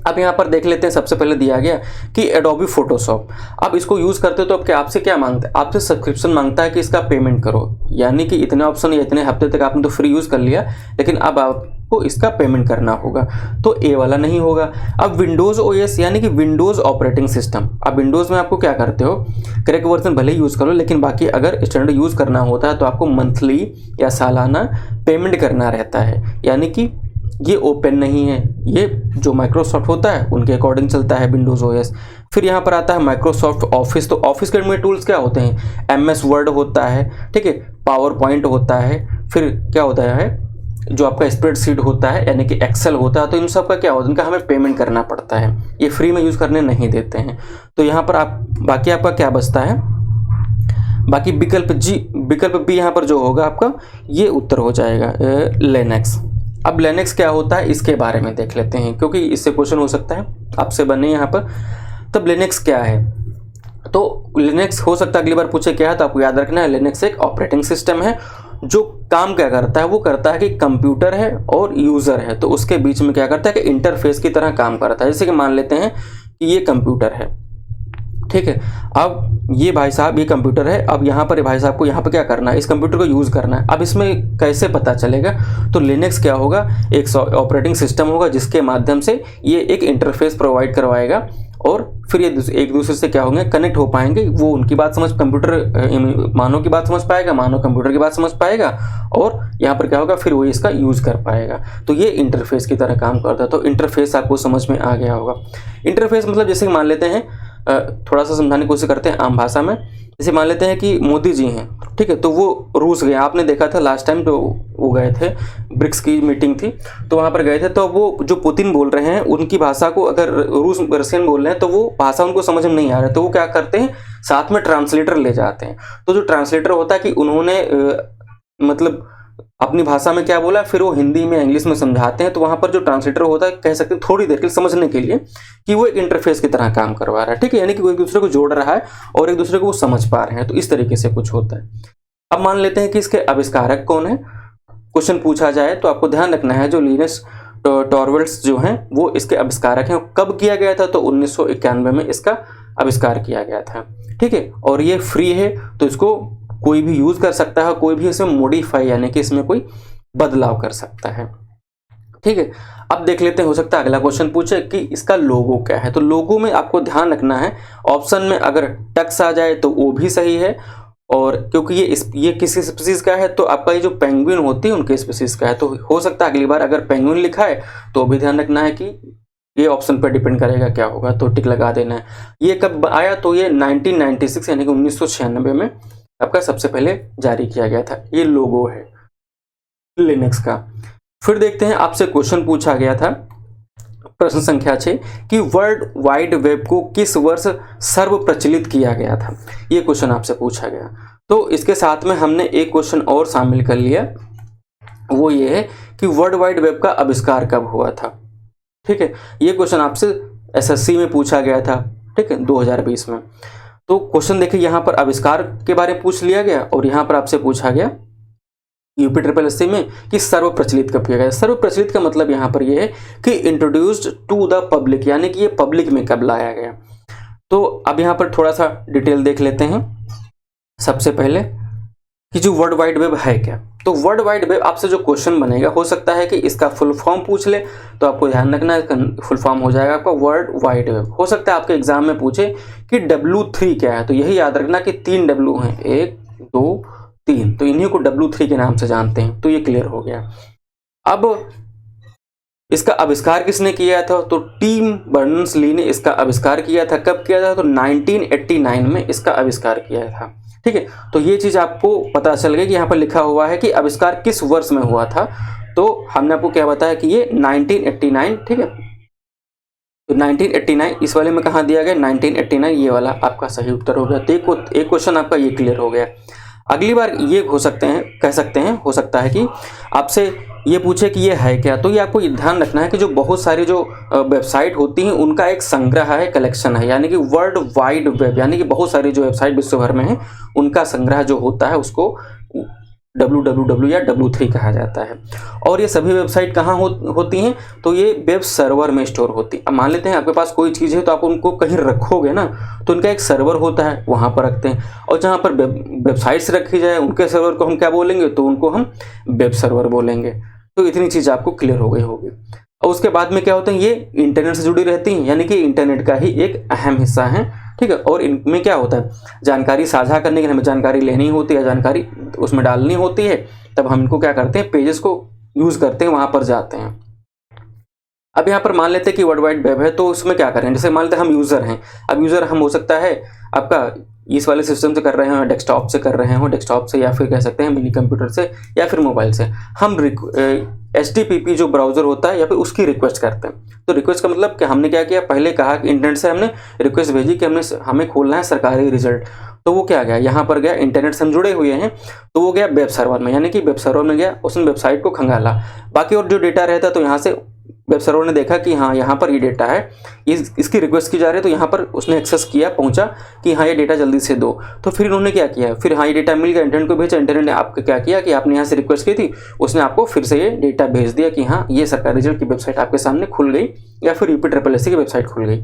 अब यहाँ पर देख लेते हैं, सबसे पहले दिया गया कि एडोबी फोटोशॉप। अब इसको यूज़ करते हो तो अब आपसे क्या मांगता है, आपसे सब्सक्रिप्शन मांगता है कि इसका पेमेंट करो, यानी कि इतने ऑप्शन या इतने हफ्ते तक आपने तो फ्री यूज़ कर लिया, लेकिन अब आपको इसका पेमेंट करना होगा, तो ए वाला नहीं होगा। अब विंडोज़ OS यानी कि विंडोज़ ऑपरेटिंग सिस्टम, अब विंडोज़ में आपको क्या करते हो, करेक्ट वर्जन भले ही यूज़ करो, लेकिन बाकी अगर स्टैंडर्ड यूज़ करना होता है तो आपको मंथली या सालाना पेमेंट करना रहता है, यानी कि ये ओपन नहीं है, ये जो माइक्रोसॉफ्ट होता है उनके अकॉर्डिंग चलता है विंडोज़ OS। फिर यहाँ पर आता है माइक्रोसॉफ्ट ऑफिस, तो ऑफिस के में टूल्स क्या होते हैं, MS वर्ड होता है, ठीक है, पावर पॉइंट होता है, फिर क्या होता है जो आपका स्प्रेडशीट होता है यानी कि एक्सेल होता है, तो इन सब का क्या होता है, इनका हमें पेमेंट करना पड़ता है, ये फ्री में यूज़ करने नहीं देते हैं। तो यहाँ पर आप बाकी आपका क्या बचता है, बाकी विकल्प बी यहाँ पर जो होगा आपका ये उत्तर हो जाएगा लिनक्स। अब लिनक्स क्या होता है इसके बारे में देख लेते हैं, क्योंकि इससे क्वेश्चन हो सकता है आपसे बने यहाँ पर। तब लिनक्स क्या है, तो लिनक्स हो सकता है अगली बार पूछे क्या है, तो आपको याद रखना है लिनक्स एक ऑपरेटिंग सिस्टम है जो काम क्या करता है, वो करता है कि कंप्यूटर है और यूज़र है, तो उसके बीच में क्या करता है कि इंटरफेस की तरह काम करता है। जैसे कि मान लेते हैं कि ये कंप्यूटर है, ठीक है। अब ये भाई साहब ये कंप्यूटर है, अब यहाँ पर भाई साहब को यहाँ पर क्या करना है, इस कंप्यूटर को यूज़ करना है। अब इसमें कैसे पता चलेगा, तो लिनक्स क्या होगा, एक ऑपरेटिंग सिस्टम होगा जिसके माध्यम से ये एक इंटरफेस प्रोवाइड करवाएगा और फिर ये एक दूसरे से क्या होंगे, कनेक्ट हो पाएंगे। वो उनकी बात समझ, कंप्यूटर मानव की बात समझ पाएगा, मानव कंप्यूटर की बात समझ पाएगा, और यहाँ पर क्या होगा, फिर वो इसका यूज़ कर पाएगा। तो ये इंटरफेस की तरह काम करता है। तो इंटरफेस आपको समझ में आ गया होगा। इंटरफेस मतलब जैसे मान लेते हैं, थोड़ा सा समझाने की कोशिश करते हैं आम भाषा में। जैसे मान लेते हैं कि मोदी जी हैं, ठीक है, तो वो रूस गए, आपने देखा था लास्ट टाइम तो वो गए थे, ब्रिक्स की मीटिंग थी तो वहाँ पर गए थे। तो वो जो पुतिन बोल रहे हैं उनकी भाषा को अगर रशियन बोल रहे हैं तो वो भाषा उनको समझ में नहीं आ रहा है, तो वो क्या करते हैं, साथ में ट्रांसलेटर ले जाते हैं। तो जो ट्रांसलेटर होता है कि उन्होंने मतलब अपनी भाषा में क्या बोला, फिर वो हिंदी में इंग्लिश में समझाते हैं। तो वहाँ पर जो ट्रांसलेटर होता है, कह सकते हैं थोड़ी देर के लिए समझने के लिए कि वो एक इंटरफेस की तरह काम करवा रहा है, ठीक है, यानी कि वो एक दूसरे को जोड़ रहा है और एक दूसरे को वो समझ पा रहे हैं। तो इस तरीके से कुछ होता है। अब मान लेते हैं कि इसके आविष्कारक कौन है, क्वेश्चन पूछा जाए तो आपको ध्यान रखना है जो लिनस टॉरवेल्ड्स जो हैं वो इसके आविष्कारक हैं। कब किया गया था, तो 1991 में इसका आविष्कार किया गया था, ठीक है। और ये फ्री है, तो इसको कोई भी यूज कर सकता है, कोई भी इसमें मॉडिफाई यानी कि इसमें कोई बदलाव कर सकता है, ठीक है। अब देख लेते हैं, हो सकता है अगला क्वेश्चन पूछे कि इसका लोगो क्या है। तो लोगो में आपको ध्यान रखना है, ऑप्शन में अगर टक्स आ जाए तो वो भी सही है, और क्योंकि ये किसी स्पीसीज का है तो आपका ये जो पेंगुइन होती है उनके स्पीसीज का है। तो हो सकता है अगली बार अगर पेंगुइन लिखा है तो भी ध्यान रखना है कि ये ऑप्शन पर डिपेंड करेगा क्या होगा, तो टिक लगा देना है। ये कब आया, तो ये 1996 यानी कि 1996 में आपका सबसे पहले जारी किया गया था। ये लोगो है लिनक्स का। फिर देखते हैं, आपसे क्वेश्चन पूछा गया था प्रश्न संख्या 6 कि वर्ल्ड वाइड वेब को किस वर्ष सर्व प्रचलित किया गया था। ये क्वेश्चन आपसे पूछा गया। तो इसके साथ में हमने एक क्वेश्चन और शामिल कर लिया, वो ये है कि वर्ल्ड वाइड वेब का आविष्कार कब हुआ था, ठीक है। ये क्वेश्चन आपसे एसएससी में पूछा गया था, ठीक है, 2020 में। तो क्वेश्चन देखिए, यहाँ पर आविष्कार के बारे में पूछ लिया गया और यहाँ पर आपसे पूछा गया यूपी ट्रिपल एससी में कि सर्व प्रचलित कब किया गया। सर्व प्रचलित का मतलब यहाँ पर यह है कि इंट्रोड्यूस्ड टू द पब्लिक, यानी कि ये पब्लिक में कब लाया गया। तो अब यहाँ पर थोड़ा सा डिटेल देख लेते हैं। सबसे पहले कि जो वर्ल्ड वाइड वेब है क्या, तो वर्ल्ड वाइड वेब आपसे जो क्वेश्चन बनेगा, हो सकता है कि इसका फुल फॉर्म पूछ ले, तो आपको ध्यान रखना है फुल फॉर्म हो जाएगा आपका वर्ल्ड वाइड वेब। हो सकता है आपके एग्जाम में पूछे कि W3 क्या है, तो यही याद रखना कि 3 W हैं, 1 2 3, तो इन्हीं को W3 के नाम से जानते हैं। तो ये क्लियर हो गया। अब इसका आविष्कार किसने किया था, तो टिम बर्नर्स-ली ने इसका आविष्कार किया था। कब किया था, तो 1989 में इसका आविष्कार किया था, ठीक है। तो ये चीज आपको पता चल गई कि यहाँ पर लिखा हुआ है कि आविष्कार किस वर्ष में हुआ था। तो हमने आपको क्या बताया कि ये 1989, ठीक है। तो 1989 इस वाले में कहाँ दिया गया, 1989, ये वाला आपका सही उत्तर हो गया। तो एक क्वेश्चन आपका ये क्लियर हो गया। अगली बार ये कह सकते हैं हो सकता है कि आपसे ये पूछे कि ये है क्या। तो ये आपको ध्यान रखना है कि जो बहुत सारी जो वेबसाइट होती हैं उनका एक संग्रह है, कलेक्शन है, यानी कि वर्ल्ड वाइड वेब, यानी कि बहुत सारी जो वेबसाइट विश्व भर में है उनका संग्रह जो होता है उसको www या W3 कहा जाता है। और ये सभी वेबसाइट कहाँ होती हैं, तो ये वेब सर्वर में स्टोर होती है। अब मान लेते हैं आपके पास कोई चीज़ है तो आप उनको कहीं रखोगे ना, तो उनका एक सर्वर होता है, वहाँ पर रखते हैं। और जहाँ पर वेबसाइट्स रखी जाए उनके सर्वर को हम क्या बोलेंगे, तो उनको हम वेब सर्वर बोलेंगे। तो इतनी चीज़ आपको क्लियर हो गई होगी। और उसके बाद में क्या होते हैं, ये इंटरनेट से जुड़ी रहती हैं, यानी कि इंटरनेट का ही एक अहम हिस्सा है, ठीक है। और इनमें क्या होता है, जानकारी साझा करने के लिए हमें जानकारी लेनी होती है, जानकारी उसमें डालनी होती है, तब हम इनको क्या करते हैं, पेजेस को यूज़ करते हैं, वहाँ पर जाते हैं। अब यहाँ पर मान लेते हैं कि वर्ल्ड वाइड वेब है, तो उसमें क्या करें, जैसे मान लेते हैं हम यूज़र हैं। अब यूज़र हम हो सकता है आपका इस वाले सिस्टम से कर रहे हो, डेस्कटॉप से कर रहे हो, डेस्कटॉप से या फिर कह सकते हैं मिनी कंप्यूटर से या फिर मोबाइल से। हम HTTP जो ब्राउज़र होता है या फिर उसकी रिक्वेस्ट करते हैं। तो रिक्वेस्ट का मतलब कि हमने क्या किया, पहले कहा कि इंटरनेट से हमने रिक्वेस्ट भेजी कि हमें खोलना है सरकारी रिजल्ट। तो वो क्या गया, यहाँ पर गया इंटरनेट से हम जुड़े हुए हैं, तो वो गया वेब सर्वर में, यानी कि वेब सर्वर में गया, उसने वेबसाइट को खंगाला। बाकी और जो डेटा रहता तो यहाँ से वेब सर्वर ने देखा कि हाँ यहाँ पर ये डेटा है, इसकी रिक्वेस्ट की जा रही है, तो यहाँ पर उसने एक्सेस किया, पहुँचा कि हाँ ये डेटा जल्दी से दो। तो फिर उन्होंने क्या किया, फिर हाँ ये डेटा मिल गया, इंटरनेट को भेजा, इंटरनेट ने आपको क्या किया कि आपने यहाँ से रिक्वेस्ट की थी, उसने आपको फिर से ये डेटा भेज दिया कि हाँ ये सरकारी रिजल्ट की वेबसाइट आपके सामने खुल गई, या फिर UPSSC की वेबसाइट खुल गई।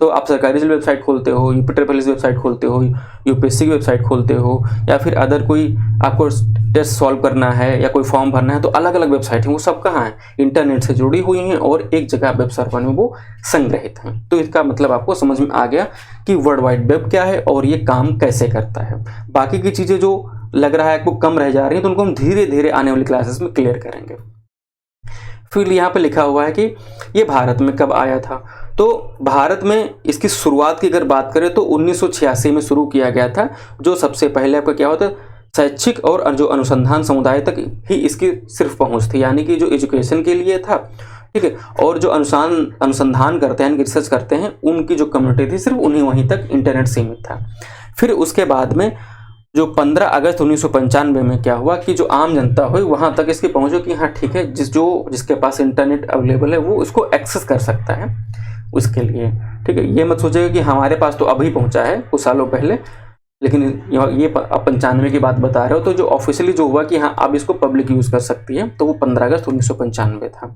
तो आप सरकारी रिजल्ट वेबसाइट खोलते हो, UPSSC वेबसाइट खोलते हो, UPSC की वेबसाइट खोलते हो, या फिर अदर कोई आपको टेस्ट सॉल्व करना है या कोई फॉर्म भरना है, तो अलग अलग वेबसाइट हैं, वो सब कहाँ हैं, इंटरनेट से जुड़ी हुई हैं और एक जगह वेब सर्वर में वो संग्रहित हैं। तो इसका मतलब आपको समझ में आ गया कि वर्ल्ड वाइड वेब क्या है और ये काम कैसे करता है। बाकी की चीज़ें जो लग रहा है आपको कम रह जा रही हैं, तो उनको हम धीरे धीरे आने वाली क्लासेस में क्लियर करेंगे। फिर यहाँ पे लिखा हुआ है कि ये भारत में कब आया था। तो भारत में इसकी शुरुआत की अगर बात करें तो 1986 में शुरू किया गया था, जो सबसे पहले आपका क्या होता है, शैक्षिक और जो अनुसंधान समुदाय तक ही इसकी सिर्फ पहुंच थी, यानी कि जो एजुकेशन के लिए था, ठीक है, और जो अनुसंधान करते हैं, रिसर्च करते हैं, उनकी जो कम्युनिटी थी सिर्फ उन्हीं वहीं तक इंटरनेट सीमित था। फिर उसके बाद में जो 15 अगस्त 1995 में क्या हुआ कि जो आम जनता हुई वहाँ तक इसकी पहुँचो कि हाँ ठीक है, जिसके पास इंटरनेट अवेलेबल है वो इसको एक्सेस कर सकता है उसके लिए, ठीक है। ये मत सोचेगा कि हमारे पास तो अभी पहुँचा है कुछ सालों पहले, लेकिन ये आप 95 की बात बता रहे हो। तो जो ऑफिशियली जो हुआ कि हाँ अब इसको पब्लिक यूज़ कर सकती है, तो वो 15 अगस्त 1995 था।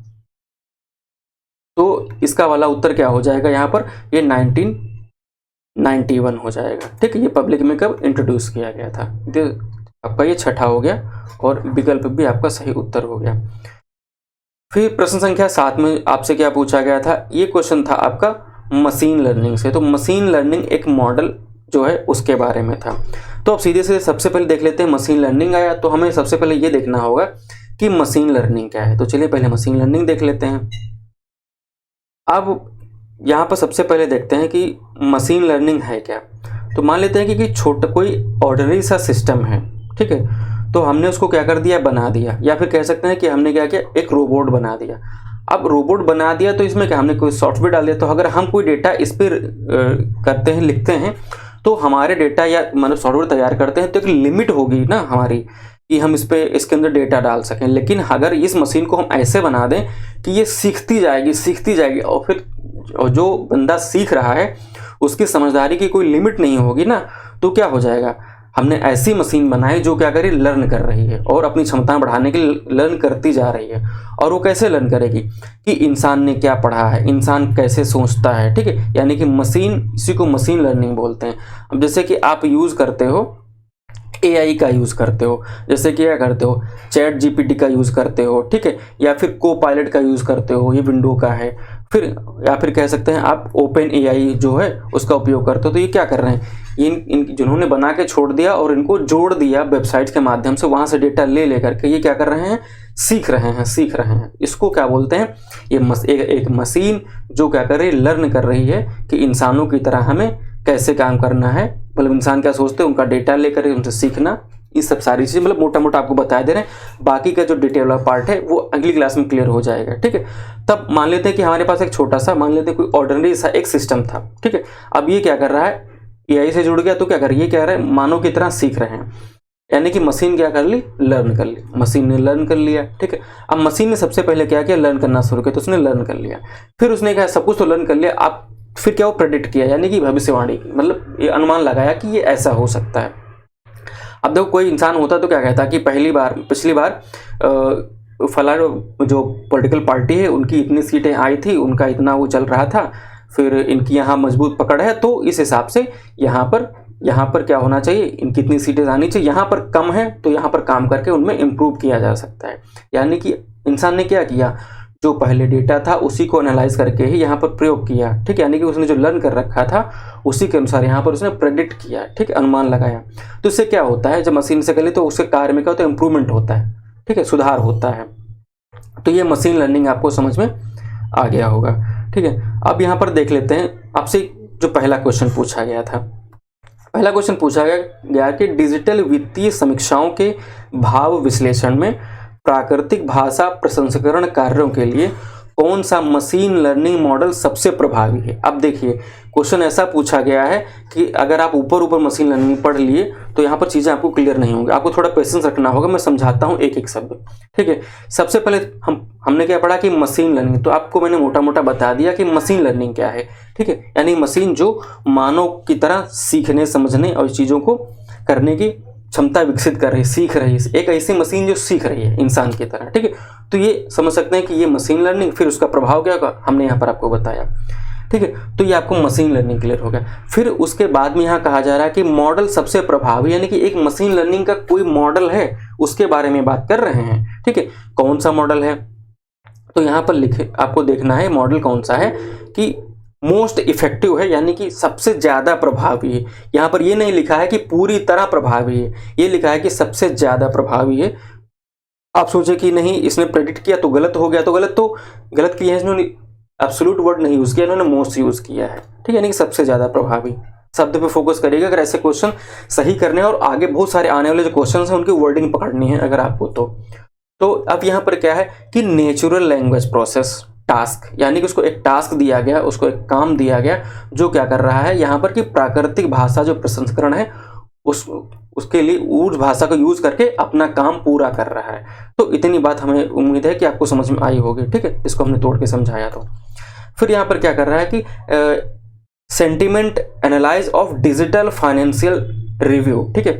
तो इसका वाला उत्तर क्या हो जाएगा यहाँ पर, ये 1991 हो जाएगा, ठीक है। ये पब्लिक में कब इंट्रोड्यूस किया गया था, आपका ये छठा हो गया और विकल्प भी आपका सही उत्तर हो गया। फिर प्रश्न संख्या 7 में आपसे क्या पूछा गया था, ये क्वेश्चन था आपका मशीन लर्निंग से। तो मशीन लर्निंग एक मॉडल जो है उसके बारे में था। तो अब सीधे से सबसे पहले देख लेते हैं, मशीन लर्निंग आया तो हमें सबसे पहले ये देखना होगा कि मशीन लर्निंग क्या है। तो चलिए पहले मशीन लर्निंग देख लेते हैं। अब यहाँ पर सबसे पहले देखते हैं कि मशीन लर्निंग है क्या। तो मान लेते हैं कि छोटा कोई ऑर्डिनरी सा सिस्टम है, ठीक है, तो हमने उसको क्या कर दिया, बना दिया, या फिर कह सकते हैं कि हमने क्या किया, एक रोबोट बना दिया। अब रोबोट बना दिया तो इसमें क्या, हमने कोई सॉफ्टवेयर डाल दिया। तो अगर हम कोई डेटा इस पर करते हैं, लिखते हैं, तो हमारे डेटा या मतलब सॉफ्टवेयर तैयार करते हैं तो एक लिमिट होगी ना हमारी कि हम इसके अंदर डेटा डाल सकें। लेकिन अगर इस मशीन को हम ऐसे बना दें कि ये सीखती जाएगी और फिर जो बंदा सीख रहा है उसकी समझदारी की कोई लिमिट नहीं होगी ना, तो क्या हो जाएगा, हमने ऐसी मशीन बनाई जो क्या करे, लर्न कर रही है और अपनी क्षमता बढ़ाने के लिए लर्न करती जा रही है। और वो कैसे लर्न करेगी कि इंसान ने क्या पढ़ा है, इंसान कैसे सोचता है, ठीक है, यानी कि मशीन, इसी को मशीन लर्निंग बोलते हैं। अब जैसे कि आप यूज़ करते हो AI का यूज़ करते हो, जैसे कि क्या करते हो, चैट GPT का यूज़ करते हो, ठीक है, या फिर Copilot का यूज़ करते हो, ये विंडो का है, फिर या फिर कह सकते हैं आप OpenAI जो है उसका उपयोग करते हो। तो ये क्या कर रहे हैं, इन जिन्होंने बना के छोड़ दिया और इनको जोड़ दिया वेबसाइट्स के माध्यम से, वहाँ से डेटा ले करके ये क्या कर रहे हैं, सीख रहे हैं। इसको क्या बोलते हैं, ये एक मशीन जो क्या कर रही है, लर्न कर रही है कि इंसानों की तरह हमें कैसे काम करना है, मतलब इंसान क्या सोचते हैं उनका डेटा लेकर उनसे सीखना, ये सब सारी चीज़ें मतलब मोटा मोटा आपको बता दे रहे हैं। बाकी का जो डिटेल वाला पार्ट है वो अगली क्लास में क्लियर हो जाएगा, ठीक है। तब मान लेते हैं कि हमारे पास एक छोटा सा, मान लेते हैं कोई ऑर्डिनरी सा एक सिस्टम था, ठीक है। अब ये क्या कर रहा है, AI से जुड़ गया, तो क्या कर रही है, ये कह रहा है मानव की तरह सीख रहे हैं, यानी कि मशीन क्या कर ली, लर्न कर ली, मशीन ने लर्न कर लिया, ठीक है। अब मशीन ने सबसे पहले क्या किया, लर्न करना शुरू किया, तो उसने लर्न कर लिया। फिर उसने क्या, सब कुछ तो लर्न कर लिया, आप फिर क्या वो प्रेडिक्ट किया, यानी कि भविष्यवाणी, मतलब ये अनुमान लगाया कि ये ऐसा हो सकता है। अब देखो कोई इंसान होता तो क्या कहता कि पिछली बार फला जो पॉलिटिकल पार्टी है उनकी इतनी सीटें आई थी, उनका इतना वो चल रहा था, फिर इनकी यहाँ मजबूत पकड़ है, तो इस हिसाब से यहाँ पर क्या होना चाहिए, इनकी इतनी सीटें आनी चाहिए, यहाँ पर कम है तो यहाँ पर काम करके उनमें इम्प्रूव किया जा सकता है। यानी कि इंसान ने क्या किया, जो पहले डेटा था उसी को एनालाइज करके ही यहाँ पर प्रयोग किया, ठीक है, यानी कि उसने जो लर्न कर रखा था उसी के अनुसार यहाँ पर उसने प्रेडिक्ट किया, ठीक है, अनुमान लगाया। तो इससे क्या होता है, जब मशीन से कर ले तो उसके कार्य में क्या होता है, इंप्रूवमेंट होता है, ठीक है, सुधार होता है। तो ये मशीन लर्निंग आपको समझ में आ गया होगा, ठीक है। अब यहाँ पर देख लेते हैं, आपसे जो पहला क्वेश्चन पूछा गया था, पहला क्वेश्चन पूछा गया कि डिजिटल वित्तीय समीक्षाओं के भाव विश्लेषण में प्राकृतिक भाषा प्रसंस्करण कार्यों के लिए कौन सा मशीन लर्निंग मॉडल सबसे प्रभावी है। अब देखिए क्वेश्चन ऐसा पूछा गया है कि अगर आप ऊपर ऊपर मशीन लर्निंग पढ़ लिए तो यहाँ पर चीज़ें आपको क्लियर नहीं होंगी, आपको थोड़ा पेशेंस रखना होगा। मैं समझाता हूँ एक एक शब्द, ठीक है। सबसे पहले हमने क्या पढ़ा कि मशीन लर्निंग, तो आपको मैंने मोटा मोटा बता दिया कि मशीन लर्निंग क्या है, ठीक है। यानी मशीन जो मानव की तरह सीखने समझने और चीज़ों को करने की क्षमता विकसित कर रही, सीख रही है, एक ऐसी मशीन जो सीख रही है इंसान की तरह, ठीक है। तो ये समझ सकते हैं कि ये मशीन लर्निंग, फिर उसका प्रभाव क्या होगा हमने यहाँ पर आपको बताया, ठीक है। तो ये आपको मशीन लर्निंग क्लियर हो गया। फिर उसके बाद में यहाँ कहा जा रहा है कि मॉडल सबसे प्रभावी, यानी कि एक मशीन लर्निंग का कोई मॉडल है उसके बारे में बात कर रहे हैं, ठीक है। कौन सा मॉडल है, तो यहाँ पर लिखे आपको देखना है मॉडल कौन सा है कि मोस्ट इफेक्टिव है, यानी कि सबसे ज़्यादा प्रभावी है। यहाँ पर ये नहीं लिखा है कि पूरी तरह प्रभावी है, ये लिखा है कि सबसे ज़्यादा प्रभावी है। आप सोचे कि नहीं इसने प्रेडिक्ट किया तो गलत हो गया, तो गलत किया है, इन्होंने एब्सोल्यूट वर्ड नहीं यूज़ किया, इन्होंने मोस्ट यूज़ किया है, ठीक है। यानी कि सबसे ज़्यादा प्रभावी शब्द पे फोकस करिएगा अगर ऐसे क्वेश्चन सही करने हैं, और आगे बहुत सारे आने वाले जो क्वेश्चन हैं उनकी वर्डिंग पकड़नी है अगर आपको तो अब यहाँ पर क्या है कि नेचुरल लैंग्वेज प्रोसेस टास्क, यानी कि उसको एक टास्क दिया गया, उसको एक काम दिया गया जो क्या कर रहा है यहाँ पर कि प्राकृतिक भाषा जो प्रसंस्करण है उसके लिए उस भाषा को यूज करके अपना काम पूरा कर रहा है। तो इतनी बात हमें उम्मीद है कि आपको समझ में आई होगी, ठीक है। इसको हमने तोड़ के समझाया। तो फिर यहाँ पर क्या कर रहा है कि sentiment analyse of digital financial review, ठीक है।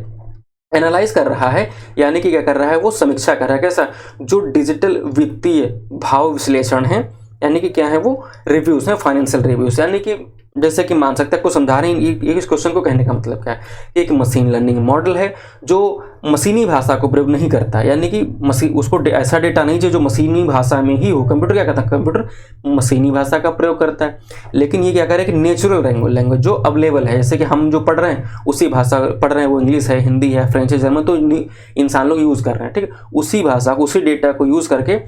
एनालाइज कर रहा है यानी कि क्या कर रहा है, वो समीक्षा कर रहा है। कैसा, जो डिजिटल वित्तीय भाव विश्लेषण है, यानी कि क्या है वो रिव्यूज हैं, फाइनेंशियल रिव्यूज, यानी कि जैसे कि मान सकते हैं, आपको समझा रहे हैं ये इस क्वेश्चन को कहने का मतलब क्या है। एक मशीन लर्निंग मॉडल है जो मशीनी भाषा को प्रयोग नहीं करता, यानी कि मशीन उसको ऐसा डेटा नहीं चाहिए जो मशीनी भाषा में ही हो। कंप्यूटर क्या करता है, कंप्यूटर मशीनी भाषा का प्रयोग करता है, लेकिन ये क्या करे कि नेचुरल लैंग्वेज जो अवेलेबल है, जैसे कि हम जो पढ़ रहे हैं उसी भाषा पढ़ रहे हैं, वो इंग्लिश है, हिंदी है, फ्रेंच है, जर्मन, तो इंसान लोग यूज़ कर रहे हैं, ठीक है। उसी भाषा को, उसी डेटा को यूज़ करके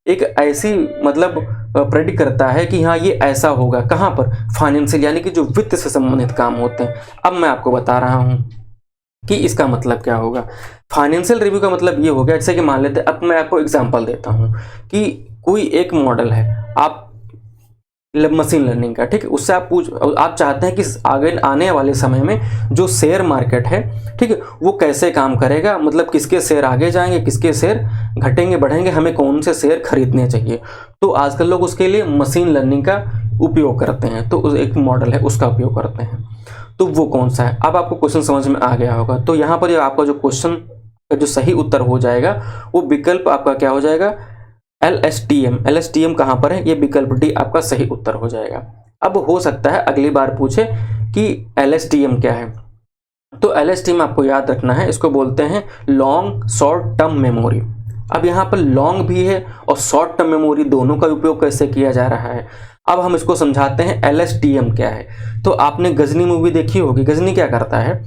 एक ऐसी मतलब प्रेडिक्ट करता है कि हाँ ये ऐसा होगा, कहाँ पर, फाइनेंशियल, यानी कि जो वित्त से संबंधित काम होते हैं। अब मैं आपको बता रहा हूँ कि इसका मतलब क्या होगा। फाइनेंशियल रिव्यू का मतलब ये हो गया, जैसे कि मान लेते हैं, अब मैं आपको एग्जांपल देता हूँ कि कोई एक मॉडल है, आप मशीन लर्निंग का, ठीक है, उससे आप चाहते हैं कि आगे आने वाले समय में जो शेयर मार्केट है, ठीक है, वो कैसे काम करेगा, मतलब किसके शेयर आगे जाएंगे, किसके शेयर घटेंगे बढ़ेंगे, हमें कौन से शेयर खरीदने चाहिए। तो आजकल लोग उसके लिए मशीन लर्निंग का उपयोग करते हैं, तो एक मॉडल है उसका उपयोग करते हैं। तो वो कौन सा है, अब आपको क्वेश्चन समझ में आ गया होगा। तो यहाँ पर आपका जो क्वेश्चन का जो सही उत्तर हो जाएगा वो विकल्प आपका क्या हो जाएगा, LSTM। LSTM कहाँ पर है, ये विकल्प डी आपका सही उत्तर हो जाएगा। अब हो सकता है अगली बार पूछे कि LSTM क्या है, तो LSTM आपको याद रखना है, इसको बोलते हैं लॉन्ग शॉर्ट टर्म मेमोरी। अब यहाँ पर लॉन्ग भी है और शॉर्ट टर्म मेमोरी, दोनों का उपयोग कैसे किया जा रहा है। अब हम इसको समझाते हैं LSTM क्या है। तो आपने गजनी मूवी देखी होगी, गजनी क्या करता है,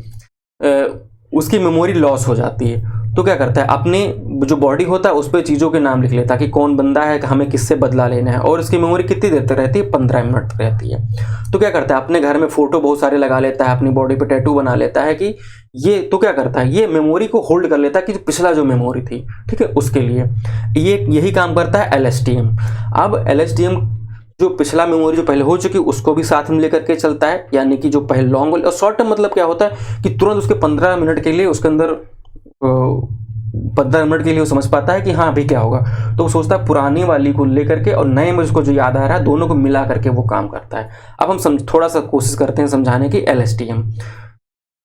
उसकी मेमोरी लॉस हो जाती है, तो क्या करता है, अपने जो बॉडी होता है उस पर चीज़ों के नाम लिख लेता है कि कौन बंदा है, हमें किससे बदला लेना है, और इसकी मेमोरी कितनी देर तक रहती है, 15 मिनट तक रहती है। तो क्या करता है, अपने घर में फोटो बहुत सारे लगा लेता है, अपनी बॉडी पे टैटू बना लेता है कि ये, तो क्या करता है, ये मेमोरी को होल्ड कर लेता है कि जो पिछला जो मेमोरी थी, ठीक है, उसके लिए ये यही काम करता है LSTM। अब LSTM जो पिछला मेमोरी जो पहले हो चुकी उसको भी साथ में लेकर के चलता है, यानी कि जो पहले लॉन्ग वाली, और शॉर्ट टर्म मतलब क्या होता है कि तुरंत उसके 15 मिनट के लिए उसके अंदर 15 मिनट के लिए वो समझ पाता है कि हाँ अभी क्या होगा, तो वो सोचता है पुरानी वाली को लेकर के और नए में उसको जो याद आ रहा है दोनों को मिला करके वो काम करता है। अब हम थोड़ा सा कोशिश करते हैं समझाने की LSTM।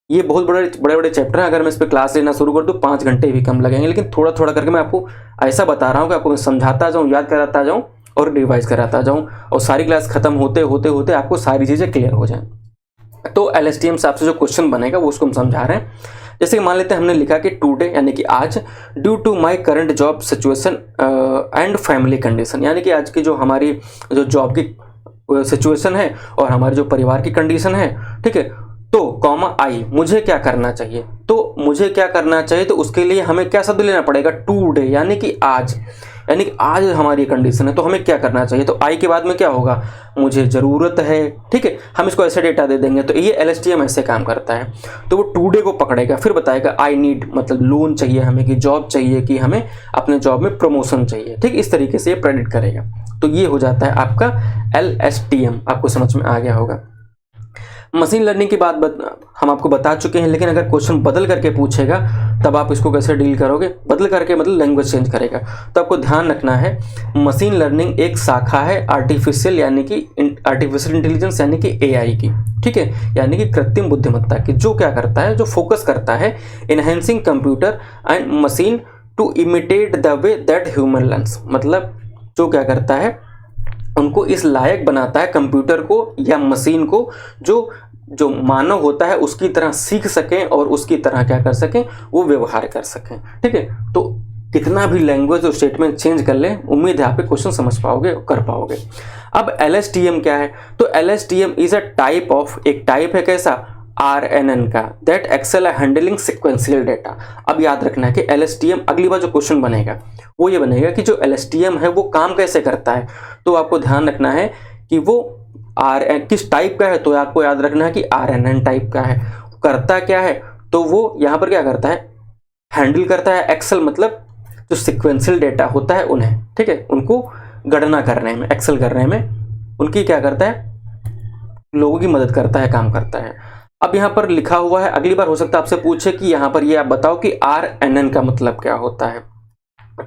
ये बहुत बड़े बड़े चैप्टर हैं, अगर मैं इस पर क्लास लेना शुरू कर दूँ 5 घंटे भी कम लगेंगे, लेकिन थोड़ा थोड़ा करके मैं आपको ऐसा बता रहा हूँ कि आपको मैं समझाता जाऊँ, याद कराता जाऊँ और रिवाइज कराता जाऊँ, और सारी क्लास खत्म होते होते होते आपको सारी चीज़ें क्लियर हो जाएं। तो LSTM से आपसे जो क्वेश्चन बनेगा वो उसको हम समझा रहे हैं। जैसे कि मान लेते हैं हमने लिखा कि टुडे, यानी कि आज, due to my current job situation and family condition, यानी कि आज की जो हमारी जो जॉब की सिचुएशन है और हमारे जो परिवार की कंडीशन है, ठीक है, तो कॉमा आई, मुझे क्या करना चाहिए, तो मुझे क्या करना चाहिए, तो उसके लिए हमें क्या शब्द लेना पड़ेगा, टुडे, यानी कि आज, यानी कि आज हमारी कंडीशन है तो हमें क्या करना चाहिए। तो आई के बाद में क्या होगा, मुझे ज़रूरत है, ठीक है, हम इसको ऐसे डेटा दे देंगे। तो ये LSTM ऐसे काम करता है। तो वो टुडे को पकड़ेगा, फिर बताएगा आई नीड, मतलब लोन चाहिए हमें, कि जॉब चाहिए, कि हमें अपने जॉब में प्रमोशन चाहिए, ठीक, इस तरीके से ये प्रेडिक्ट करेगा। तो ये हो जाता है आपका LSTM। आपको समझ में आ गया होगा। मशीन लर्निंग की बात हम आपको बता चुके हैं, लेकिन अगर क्वेश्चन बदल करके पूछेगा तब आप इसको कैसे डील करोगे। बदल करके मतलब लैंग्वेज चेंज करेगा। तो आपको ध्यान रखना है, मशीन लर्निंग एक शाखा है आर्टिफिशियल इंटेलिजेंस यानी कि AI की, ठीक है, यानी कि कृत्रिम बुद्धिमत्ता की, जो क्या करता है, जो फोकस करता है enhancing computer and machine to imitate the way that human learns, मतलब जो क्या करता है, उनको इस लायक बनाता है कंप्यूटर को या मशीन को, जो मानव होता है उसकी तरह सीख सकें और उसकी तरह क्या कर सकें, वो व्यवहार कर सकें, ठीक है। तो कितना भी लैंग्वेज और स्टेटमेंट चेंज कर लें, उम्मीद है आप क्वेश्चन समझ पाओगे और कर पाओगे। अब LSTM क्या है, तो LSTM इज एक टाइप है कैसा, RNN का, दैट एक्सेल है हैंडलिंग सिक्वेंशियल डेटा। अब याद रखना है कि LSTM, अगली बार जो क्वेश्चन बनेगा वो ये बनेगा कि जो LSTM है वो काम कैसे करता है। तो आपको ध्यान रखना है कि वो किस टाइप का है। तो आपको याद रखना है कि RNN टाइप का है। करता क्या है, तो वो यहाँ पर क्या करता है, हैंडल करता है एक्सेल, मतलब जो सिक्वेंशियल डेटा होता है उन्हें, ठीक है, उनको गणना करने में, एक्सेल करने में उनकी क्या करता है, लोगों की मदद करता है, काम करता है। अब यहाँ पर लिखा हुआ है, अगली बार हो सकता है आपसे पूछे कि यहाँ पर ये आप बताओ कि RNN का मतलब क्या होता है।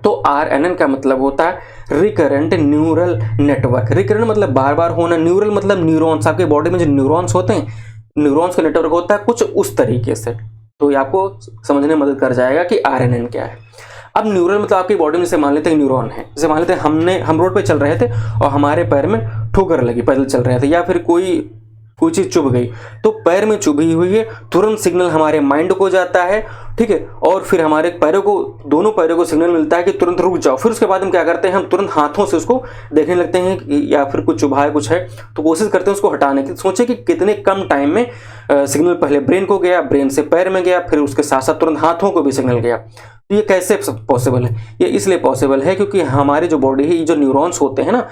तो RNN का मतलब होता है रिकरेंट न्यूरल नेटवर्क। रिकरेंट मतलब बार बार होना, न्यूरल मतलब न्यूरॉन्स, आपके बॉडी में जो न्यूरॉन्स होते हैं, न्यूरॉन्स का नेटवर्क होता है कुछ उस तरीके से। तो ये आपको समझने में मदद कर जाएगा कि RNN क्या है। अब न्यूरल मतलब आपकी बॉडी में से मान लेते हैं न्यूरॉन है, जैसे मान लेते हैं हम रोड पे चल रहे थे और हमारे पैर में ठोकर लगी, पैदल चल रहे थे, या फिर कोई चीज चुभ गई, तो पैर में चुभी हुई है, तुरंत सिग्नल हमारे माइंड को जाता है, ठीक है, और फिर हमारे दोनों पैरों को सिग्नल मिलता है कि तुरंत रुक जाओ। फिर उसके बाद हम क्या करते हैं, हम तुरंत हाथों से उसको देखने लगते हैं या फिर कुछ चुभा है, कुछ है, तो कोशिश करते हैं उसको हटाने की। सोचे कि कितने कम टाइम में सिग्नल पहले ब्रेन को गया, ब्रेन से पैर में गया, फिर उसके साथ साथ तुरंत हाथों को भी सिग्नल गया। तो ये कैसे पॉसिबल है, ये इसलिए पॉसिबल है क्योंकि हमारी जो बॉडी है, ये जो न्यूरॉन्स होते हैं ना,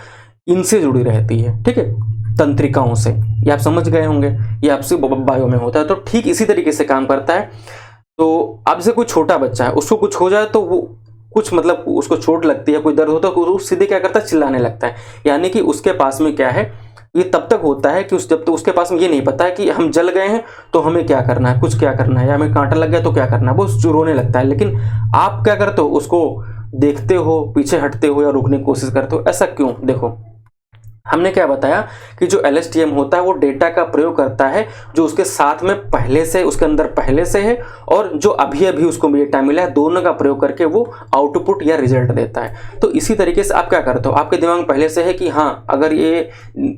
इनसे जुड़ी रहती है, ठीक है, तंत्रिकाओं से। ये आप समझ गए होंगे, ये आपसे बायो में होता है। तो ठीक इसी तरीके से काम करता है। तो अब जैसे कोई छोटा बच्चा है, उसको कुछ हो जाए तो वो कुछ मतलब उसको चोट लगती है, कोई दर्द होता है, तो सीधे क्या करता है, चिल्लाने लगता है। यानी कि उसके पास में क्या है, ये तब तक होता है कि जब तक उसके पास में ये नहीं पता है कि हम जल गए हैं तो हमें क्या करना है, कुछ क्या करना है, या हमें कांटा लग गया तो क्या करना है, वो रोने लगता है। लेकिन आप क्या करते हो, उसको देखते हो, पीछे हटते हो या रोकने की कोशिश करते हो। ऐसा क्यों, देखो हमने क्या बताया कि जो LSTM होता है वो डेटा का प्रयोग करता है जो उसके साथ में पहले से, उसके अंदर पहले से है, और जो अभी अभी उसको डेटा मिला है, दोनों का प्रयोग करके वो आउटपुट या रिजल्ट देता है। तो इसी तरीके से आप क्या करते हो, आपके दिमाग में पहले से है कि हाँ, अगर ये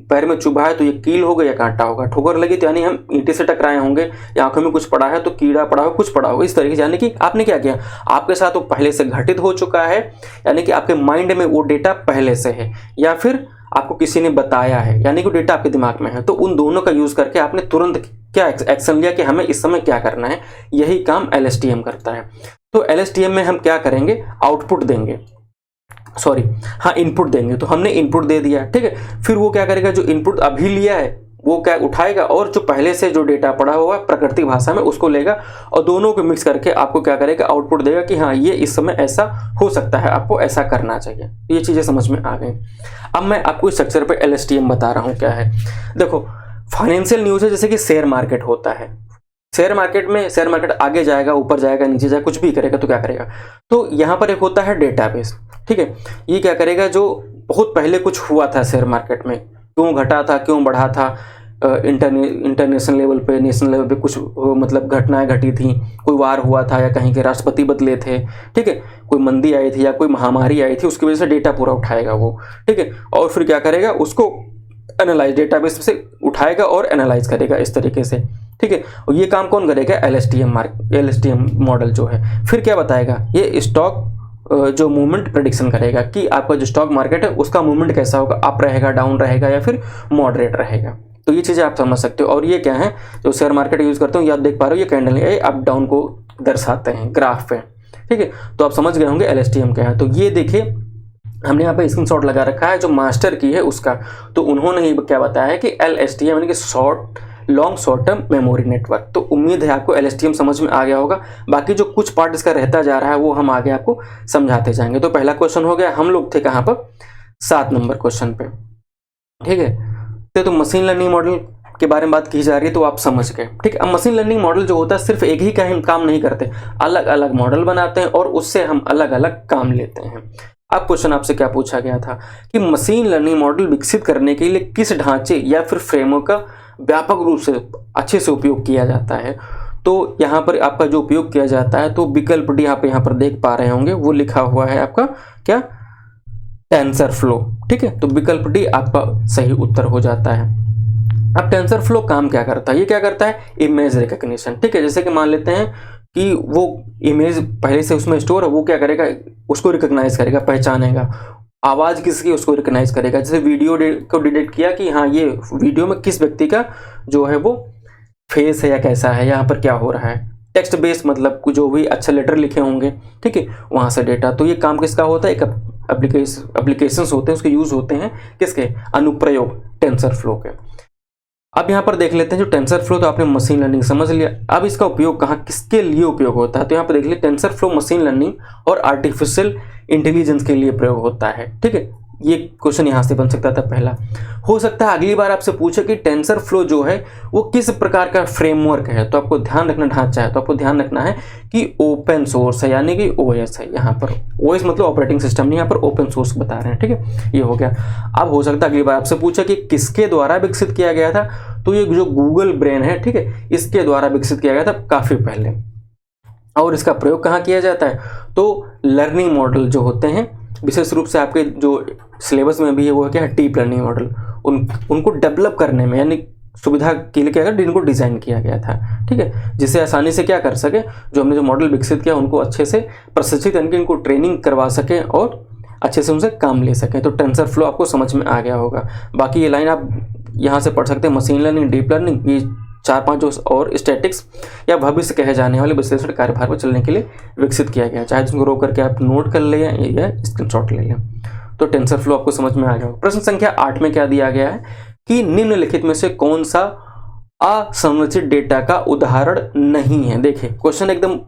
पैर में चुभा है तो ये कील होगा या कांटा होगा, ठोकर लगी तो यानी हम ईंटे से टकराए होंगे, या आंखों में कुछ पड़ा है तो कीड़ा पड़ा होगा, कुछ पड़ा होगा, इस तरीके से। यानी कि आपने क्या किया, आपके साथ वो पहले से घटित हो चुका है, यानी कि आपके माइंड में वो डेटा पहले से है, या फिर आपको किसी ने बताया है, यानी कि डेटा आपके दिमाग में है। तो उन दोनों का यूज करके आपने तुरंत क्या एक्शन लिया कि हमें इस समय क्या करना है। यही काम LSTM करता है। तो LSTM में हम क्या करेंगे, आउटपुट देंगे, इनपुट देंगे। तो हमने इनपुट दे दिया, ठीक है, फिर वो क्या करेगा, जो इनपुट अभी लिया है वो क्या उठाएगा, और जो पहले से जो डेटा पड़ा हुआ प्राकृतिक भाषा में उसको लेगा, और दोनों को मिक्स करके आपको क्या करेगा, आउटपुट देगा कि हाँ, ये इस समय ऐसा हो सकता है, आपको ऐसा करना चाहिए। ये चीज़ें समझ में आ गई। अब मैं आपको इस स्ट्रक्चर पे LSTM बता रहा हूँ क्या है। देखो, फाइनेंशियल न्यूज़ है, जैसे कि शेयर मार्केट होता है। शेयर मार्केट आगे जाएगा, ऊपर जाएगा, नीचे जाएगा, कुछ भी करेगा तो क्या करेगा। तो यहाँ पर एक होता है डेटाबेस, ठीक है, ये क्या करेगा, जो बहुत पहले कुछ हुआ था शेयर मार्केट में, क्यों घटा था, क्यों बढ़ा था, इंटरनेशनल लेवल पे, नेशनल लेवल पे कुछ मतलब घटनाएं घटी थी, कोई वार हुआ था या कहीं के राष्ट्रपति बदले थे, ठीक है, कोई मंदी आई थी या कोई महामारी आई थी, उसकी वजह से डेटा पूरा उठाएगा वो, ठीक है, और फिर क्या करेगा, उसको एनालाइज, डेटाबेस से उठाएगा और एनालाइज करेगा इस तरीके से, ठीक है। और ये काम कौन करेगा, LSTM मॉडल जो है। फिर क्या बताएगा, ये स्टॉक जो मूवमेंट प्रेडिक्शन करेगा कि आपका जो स्टॉक मार्केट है उसका मूवमेंट कैसा होगा, अप रहेगा, डाउन रहेगा, या फिर मॉडरेट रहेगा। तो ये चीज़ें आप समझ सकते हो। और ये क्या है, जो शेयर मार्केट यूज़ करते हो, ये आप देख पा रहे हो, ये कैंडल है, अप डाउन को दर्शाते हैं ग्राफ पे, ठीक है। तो आप समझ गए होंगे LSTM क्या है। तो ये देखिए, हमने यहाँ पे स्क्रीनशॉट लगा रखा है जो मास्टर की है उसका। तो उन्होंने ही क्या बताया है कि LSTM यानी कि long short term memory network. तो उम्मीद है आपको LSTM समझ में आ गया होगा। बाकी जो कुछ पार्ट इसका रहता जा रहा है वो हम आगे आपको समझाते जाएंगे। तो पहला क्वेश्चन हो गया, हम लोग थे कहाँ पर, 7 नंबर क्वेश्चन पे, ठीक है। तो मशीन लर्निंग मॉडल के बारे में बात की जा रही है तो आप समझ गए, ठीक है। अब मशीन लर्निंग मॉडल जो होता है सिर्फ एक ही का ही काम नहीं करते, अलग अलग मॉडल बनाते हैं और उससे हम अलग अलग काम लेते हैं। अब क्वेश्चन आपसे क्या पूछा गया था कि मशीन लर्निंग मॉडल विकसित करने के लिए किस ढांचे या फिर फ्रेमवर्क का व्यापक रूप से अच्छे से उपयोग किया जाता है। तो यहाँ पर आपका जो उपयोग किया जाता है, तो विकल्प डी आप यहाँ पर देख पा रहे होंगे, वो लिखा हुआ है आपका क्या, टेंसरफ्लो, ठीक है। तो विकल्प डी आपका सही उत्तर हो जाता है। अब टेंसरफ्लो काम क्या करता है, ये क्या करता है, इमेज रिकग्निशन, ठीक है। जैसे कि मान लेते हैं कि वो इमेज पहले से उसमें स्टोर है, वो क्या करेगा, उसको रिकग्नाइज करेगा, पहचानेगा। आवाज़ किसकी, उसको रिकग्नाइज करेगा। जैसे वीडियो को डिटेक्ट किया कि हाँ ये वीडियो में किस व्यक्ति का जो है वो फेस है या कैसा है, यहाँ पर क्या हो रहा है। टेक्स्ट बेस मतलब जो भी अच्छा लेटर लिखे होंगे, ठीक है, वहाँ से डेटा। तो ये काम किसका होता है, एक एप्लीकेशंस होते हैं, उसके यूज़ होते हैं किसके, अनुप्रयोग टेंसरफ्लो के। अब यहाँ पर देख लेते हैं जो टेंसरफ्लो, तो आपने मशीन लर्निंग समझ लिया। अब इसका उपयोग कहाँ किसके लिए उपयोग होता है, तो यहाँ पर देख लिया टेंसरफ्लो मशीन लर्निंग और आर्टिफिशियल इंटेलिजेंस के लिए प्रयोग होता है, ठीक है। ये क्वेश्चन यहाँ से बन सकता था पहला। हो सकता है अगली बार आपसे पूछे कि टेंसरफ्लो जो है वो किस प्रकार का फ्रेमवर्क है, तो आपको ध्यान रखना, ढांचा है तो आपको ध्यान रखना है कि ओपन सोर्स है, यानी कि OS है। यहाँ पर OS मतलब ऑपरेटिंग सिस्टम नहीं, यहाँ पर ओपन सोर्स बता रहे हैं, ठीक है। ये हो गया। अब हो सकता है अगली बार आपसे पूछे कि किसके द्वारा विकसित किया गया था, तो ये जो गूगल ब्रेन है, ठीक है, इसके द्वारा विकसित किया गया था काफ़ी पहले। और इसका प्रयोग कहाँ किया जाता है, तो लर्निंग मॉडल जो होते हैं, विशेष रूप से आपके जो सिलेबस में भी है वो क्या है, डीप लर्निंग मॉडल, उनको डेवलप करने में, यानी सुविधा के लिए क्या कर, इनको डिज़ाइन किया गया था, ठीक है, जिससे आसानी से क्या कर सके, जो हमने जो मॉडल विकसित किया उनको अच्छे से प्रशिक्षित, यानी कि इनको ट्रेनिंग करवा सकें और अच्छे से उनसे काम ले सकें। तो टेंसरफ्लो आपको समझ में आ गया होगा। बाकी ये लाइन आप यहाँ से पढ़ सकते हैं, मशीन लर्निंग, डीप लर्निंग, ये 4-5 और स्टैटिक्स या भविष्य कहे जाने वाले विश्लेषण कार्यभार पर चलने के लिए विकसित किया गया। चाहे जिसको रोक करके आप नोट कर लें या स्क्रीनशॉट ले लें। तो टेंसरफ्लो आपको समझ में आ गया। प्रश्न संख्या 8 में क्या दिया गया है कि निम्नलिखित में से कौन सा असंरचित डेटा का उदाहरण नहीं है। देखिए क्वेश्चन एकदम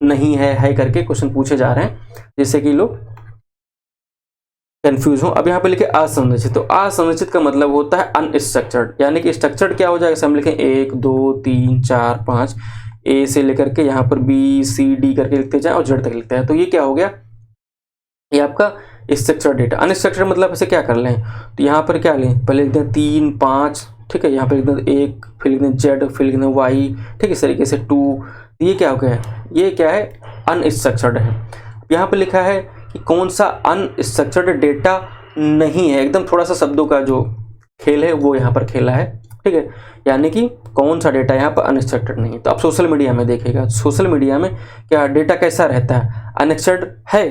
नहीं है करके क्वेश्चन पूछे जा रहे हैं, जिससे कि लोग कंफ्यूज हो। अब यहाँ पे लिखे असंरचित, तो असंरचित का मतलब होता है अनस्ट्रक्चर्ड, यानी कि स्ट्रक्चर्ड क्या हो जाएगा, हम लिखें 1 2 3 4 5, ए से लेकर के यहाँ पर BCD करके लिखते जाए और Z तक लिखते हैं। तो ये क्या हो गया, ये आपका स्ट्रक्चर्ड डेटा। अनस्ट्रक्चर्ड मतलब ऐसे क्या कर लें, तो यहाँ पर क्या लें, पहले लिखते हैं 3 5, ठीक है, यहाँ पर लिखते हैं 1, फिर लिखते हैं Z, फिर लिखते हैं Y, ठीक है, इस तरीके से 2। ये क्या हो गया, ये क्या है, अनस्ट्रक्चर्ड है। यहाँ पर लिखा है कि कौन सा अनस्ट्रक्चर्ड डेटा नहीं है, एकदम थोड़ा सा शब्दों का जो खेल है वो यहाँ पर खेला है, ठीक है, यानी कि कौन सा डेटा यहाँ पर अनस्ट्रक्चर्ड नहीं है। तो आप सोशल मीडिया में देखिएगा, सोशल मीडिया में क्या डेटा कैसा रहता है, अनस्ट्रक्चर्ड है,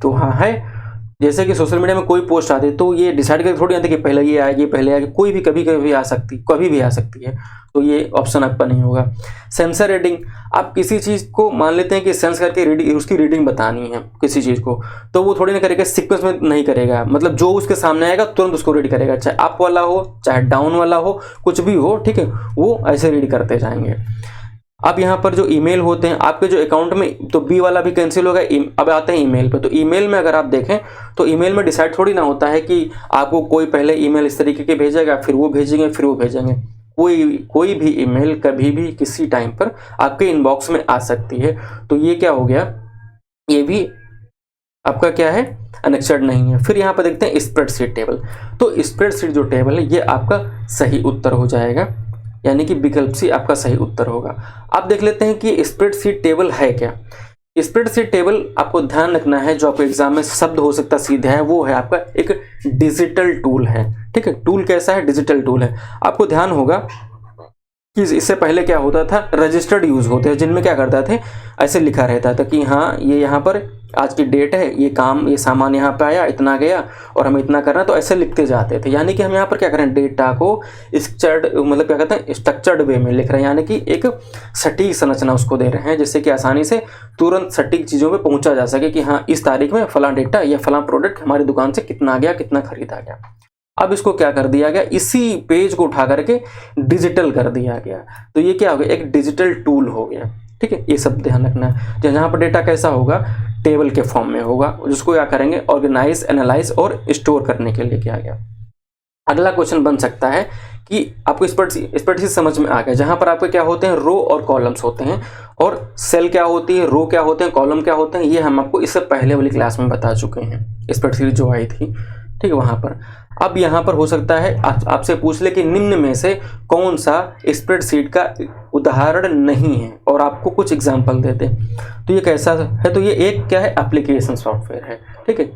तो हाँ है। जैसे कि सोशल मीडिया में कोई पोस्ट आती है तो ये डिसाइड करके थोड़ी आती है कि पहले ये आएगी, पहले आएगी, कोई भी कभी कभी आ सकती है, तो ये ऑप्शन आपका नहीं होगा। सेंसर रीडिंग, आप किसी चीज़ को मान लेते हैं कि सेंस करके उसकी रीडिंग बतानी है किसी चीज़ को, तो वो थोड़ी ना करेगा, सीक्वेंस में नहीं करेगा, मतलब जो उसके सामने आएगा तुरंत उसको रीड करेगा, चाहे अप वाला हो चाहे डाउन वाला हो, कुछ भी हो, ठीक है, वो ऐसे रीड करते जाएंगे। अब यहाँ पर जो ईमेल होते हैं आपके जो अकाउंट में, तो बी वाला भी कैंसिल होगा। अब आते हैं ईमेल पे, तो ईमेल में अगर आप देखें तो ईमेल में डिसाइड थोड़ी ना होता है कि आपको कोई पहले ईमेल इस तरीके के भेजेगा, फिर वो भेजेंगे। कोई भी ईमेल कभी भी किसी टाइम पर आपके इनबॉक्स में आ सकती है। तो ये क्या हो गया, ये भी आपका क्या है, अनस्ट्रक्चर्ड नहीं है। फिर यहाँ पर देखते हैं स्प्रेडशीट टेबल, तो स्प्रेडशीट जो टेबल है ये आपका सही उत्तर हो जाएगा, यानी कि विकल्प सी आपका सही उत्तर होगा। अब देख लेते हैं कि स्प्रेडशीट टेबल है क्या। स्प्रेडशीट टेबल आपको ध्यान रखना है, जो आपको एग्जाम में शब्द हो सकता सीधे है, वो है आपका एक डिजिटल टूल है, ठीक है। टूल कैसा है, डिजिटल टूल है। आपको ध्यान होगा कि इससे पहले क्या होता था, रजिस्टर्ड यूज होते हैं, जिनमें क्या करता थे, ऐसे लिखा रहता था कि हाँ ये यहाँ पर आज की डेट है, ये सामान यहाँ पे आया, इतना गया और हमें इतना करना, तो ऐसे लिखते जाते थे। यानी कि हम यहाँ पर क्या करें, डेटा को मतलब क्या कहते हैं, स्ट्रक्चर्ड वे में लिख रहे हैं, यानी कि एक सटीक संरचना उसको दे रहे हैं, जिससे कि आसानी से तुरंत सटीक चीज़ों पे पहुंचा जा सके कि हाँ इस तारीख में फलां डेटा या फलां प्रोडक्ट हमारी दुकान से कितना गया, कितना खरीदा गया। अब इसको क्या कर दिया गया, इसी पेज को उठा करके डिजिटल कर दिया गया। तो ये क्या हो गया, एक डिजिटल टूल हो गया। ठीक है, ये सब ध्यान रखना है। जहाँ पर डेटा कैसा होगा, टेबल के फॉर्म में होगा, जिसको क्या करेंगे, ऑर्गेनाइज, एनालाइज और स्टोर करने के लिए किया गया। अगला क्वेश्चन बन सकता है कि आपको स्प्रेडशीट समझ में आ गया, जहां पर आपके क्या होते हैं, रो और कॉलम्स होते हैं, और सेल क्या होती है, रो क्या होते हैं, कॉलम क्या होते हैं, ये हम आपको इससे पहले वाली क्लास में बता चुके हैं, स्प्रेडशीट जो आई थी। ठीक है, वहां पर अब यहाँ पर हो सकता है आपसे पूछ ले कि निम्न में से कौन सा स्प्रेडशीट का उदाहरण नहीं है, और आपको कुछ एग्जाम्पल देते। तो ये कैसा है, तो ये एक क्या है, एप्लीकेशन सॉफ्टवेयर है। ठीक है,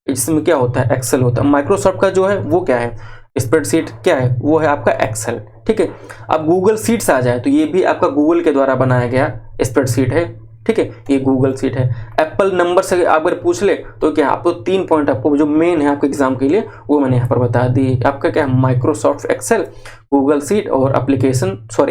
इसमें क्या होता है, एक्सेल होता है। माइक्रोसॉफ्ट का जो है वो क्या है, स्प्रेडशीट क्या है, वो है आपका एक्सेल। ठीक है, अब गूगल शीट्स आ जाए तो ये भी आपका गूगल के द्वारा बनाया गया स्प्रेडशीट है। ठीक है, ये गूगल शीट है। एप्पल नंबर से अगर पूछ ले तो क्या, आपको 3 पॉइंट आपको जो मेन है आपके एग्जाम के लिए वो मैंने यहाँ पर बता दी। आपका क्या है, माइक्रोसॉफ्ट एक्सेल, गूगल शीट और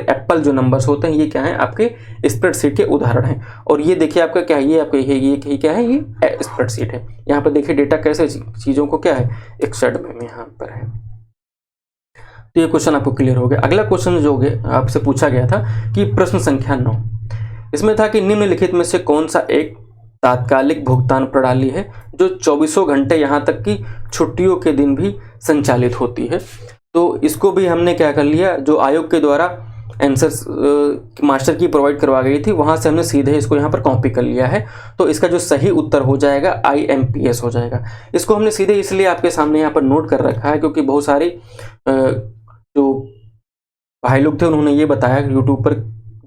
एप्पल जो नंबर्स होते हैं, ये क्या है, आपके स्प्रेडशीट के उदाहरण हैं। और ये देखिए आपका क्या है, ये आपका ये क्या है, ये स्प्रेडशीट है। यहाँ पर देखिए डेटा कैसे चीज़ों को क्या है, एक शेड में यहाँ पर है। तो ये क्वेश्चन आपको क्लियर हो गया। अगला क्वेश्चन जो आपसे पूछा गया था कि प्रश्न संख्या 9, इसमें था कि निम्नलिखित में से कौन सा एक तात्कालिक भुगतान प्रणाली है जो 24 घंटे यहाँ तक कि छुट्टियों के दिन भी संचालित होती है। तो इसको भी हमने क्या कर लिया, जो आयोग के द्वारा आंसर्स मास्टर की प्रोवाइड करवा गई थी, वहाँ से हमने सीधे इसको यहाँ पर कॉपी कर लिया है। तो इसका जो सही उत्तर हो जाएगा IMPS हो जाएगा। इसको हमने सीधे इसलिए आपके सामने यहाँ पर नोट कर रखा है क्योंकि बहुत सारे जो भाई लोग थे उन्होंने ये बताया यूट्यूब पर,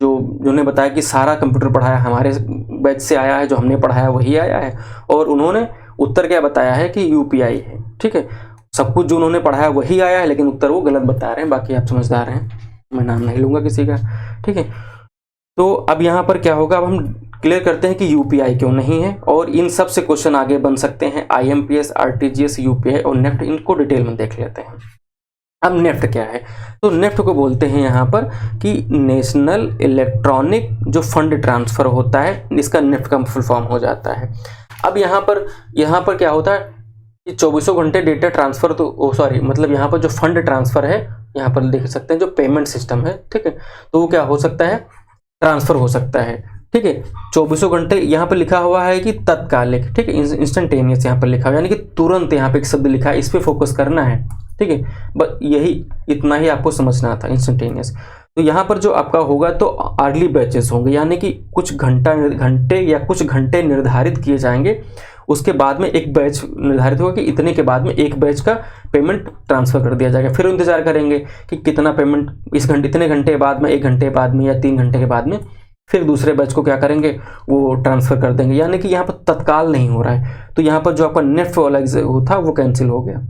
जिन्होंने बताया कि सारा कंप्यूटर पढ़ाया हमारे बैच से आया है, जो हमने पढ़ाया वही आया है, और उन्होंने उत्तर क्या बताया है कि UPI है। ठीक है, सब कुछ जो उन्होंने पढ़ाया वही आया है, लेकिन उत्तर वो गलत बता रहे हैं। बाकी आप समझदार हैं, मैं नाम नहीं लूँगा किसी का। ठीक है, तो अब यहाँ पर क्या होगा, अब हम क्लियर करते हैं कि UPI क्यों नहीं है, और इन सब से क्वेश्चन आगे बन सकते हैं, IMPS, RTGS, UPI और नेफ्ट, इनको डिटेल में देख लेते हैं। अब नेफ्ट क्या है, तो नेफ्ट को बोलते हैं यहाँ पर कि नेशनल इलेक्ट्रॉनिक जो फंड ट्रांसफ़र होता है, इसका नेफ्ट का फुल फॉर्म हो जाता है। अब यहाँ पर क्या होता है कि 24 घंटे डेटा ट्रांसफ़र, तो मतलब यहाँ पर जो फंड ट्रांसफ़र है, यहाँ पर देख सकते हैं जो पेमेंट सिस्टम है। ठीक है, तो वो क्या हो सकता है, ट्रांसफ़र हो सकता है। ठीक है, 24 घंटे यहाँ पर लिखा हुआ है कि तत्कालिक। ठीक है, इंस्टेंटेनियस यहाँ पर लिखा हुआ है, यानी कि तुरंत यहाँ पे एक शब्द लिखा है, इस पर फोकस करना है। ठीक है, बस यही इतना ही आपको समझना था, इंस्टेंटेनियस। तो यहाँ पर जो आपका होगा तो अर्ली बैचेस होंगे, यानी कि कुछ घंटे या कुछ घंटे निर्धारित किए जाएंगे, उसके बाद में एक बैच निर्धारित होगा कि इतने के बाद में एक बैच का पेमेंट ट्रांसफ़र कर दिया जाएगा। फिर इंतजार करेंगे कि कितना पेमेंट इतने घंटे बाद में, 1 घंटे बाद में या 3 घंटे के बाद में फिर दूसरे बैच को क्या करेंगे, वो ट्रांसफ़र कर देंगे। यानी कि यहाँ पर तत्काल नहीं हो रहा है। तो यहाँ पर जो आपका नेफ्ट वाला था वो कैंसिल हो गया।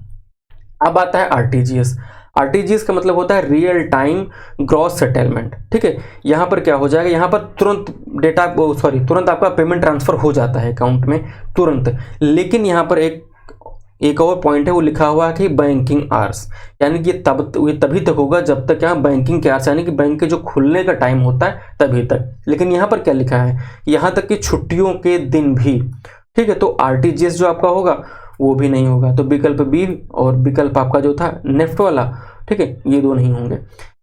अब आता है RTGS। RTGS का मतलब होता है रियल टाइम ग्रॉस सेटलमेंट। ठीक है, यहाँ पर क्या हो जाएगा, यहाँ पर तुरंत आपका पेमेंट ट्रांसफ़र हो जाता है अकाउंट में तुरंत। लेकिन यहाँ पर एक और पॉइंट है, वो लिखा हुआ है कि बैंकिंग आवर्स, यानी कि ये तभी तक होगा जब तक यहाँ बैंकिंग के आवर्स, यानी कि बैंक के जो खुलने का टाइम होता है तभी तक। लेकिन यहाँ पर क्या लिखा है, यहाँ तक कि छुट्टियों के दिन भी। ठीक है, तो RTGS जो आपका होगा वो भी नहीं होगा। तो विकल्प B और विकल्प आपका जो था नेफ्ट वाला, ठीक है, ये दो नहीं होंगे।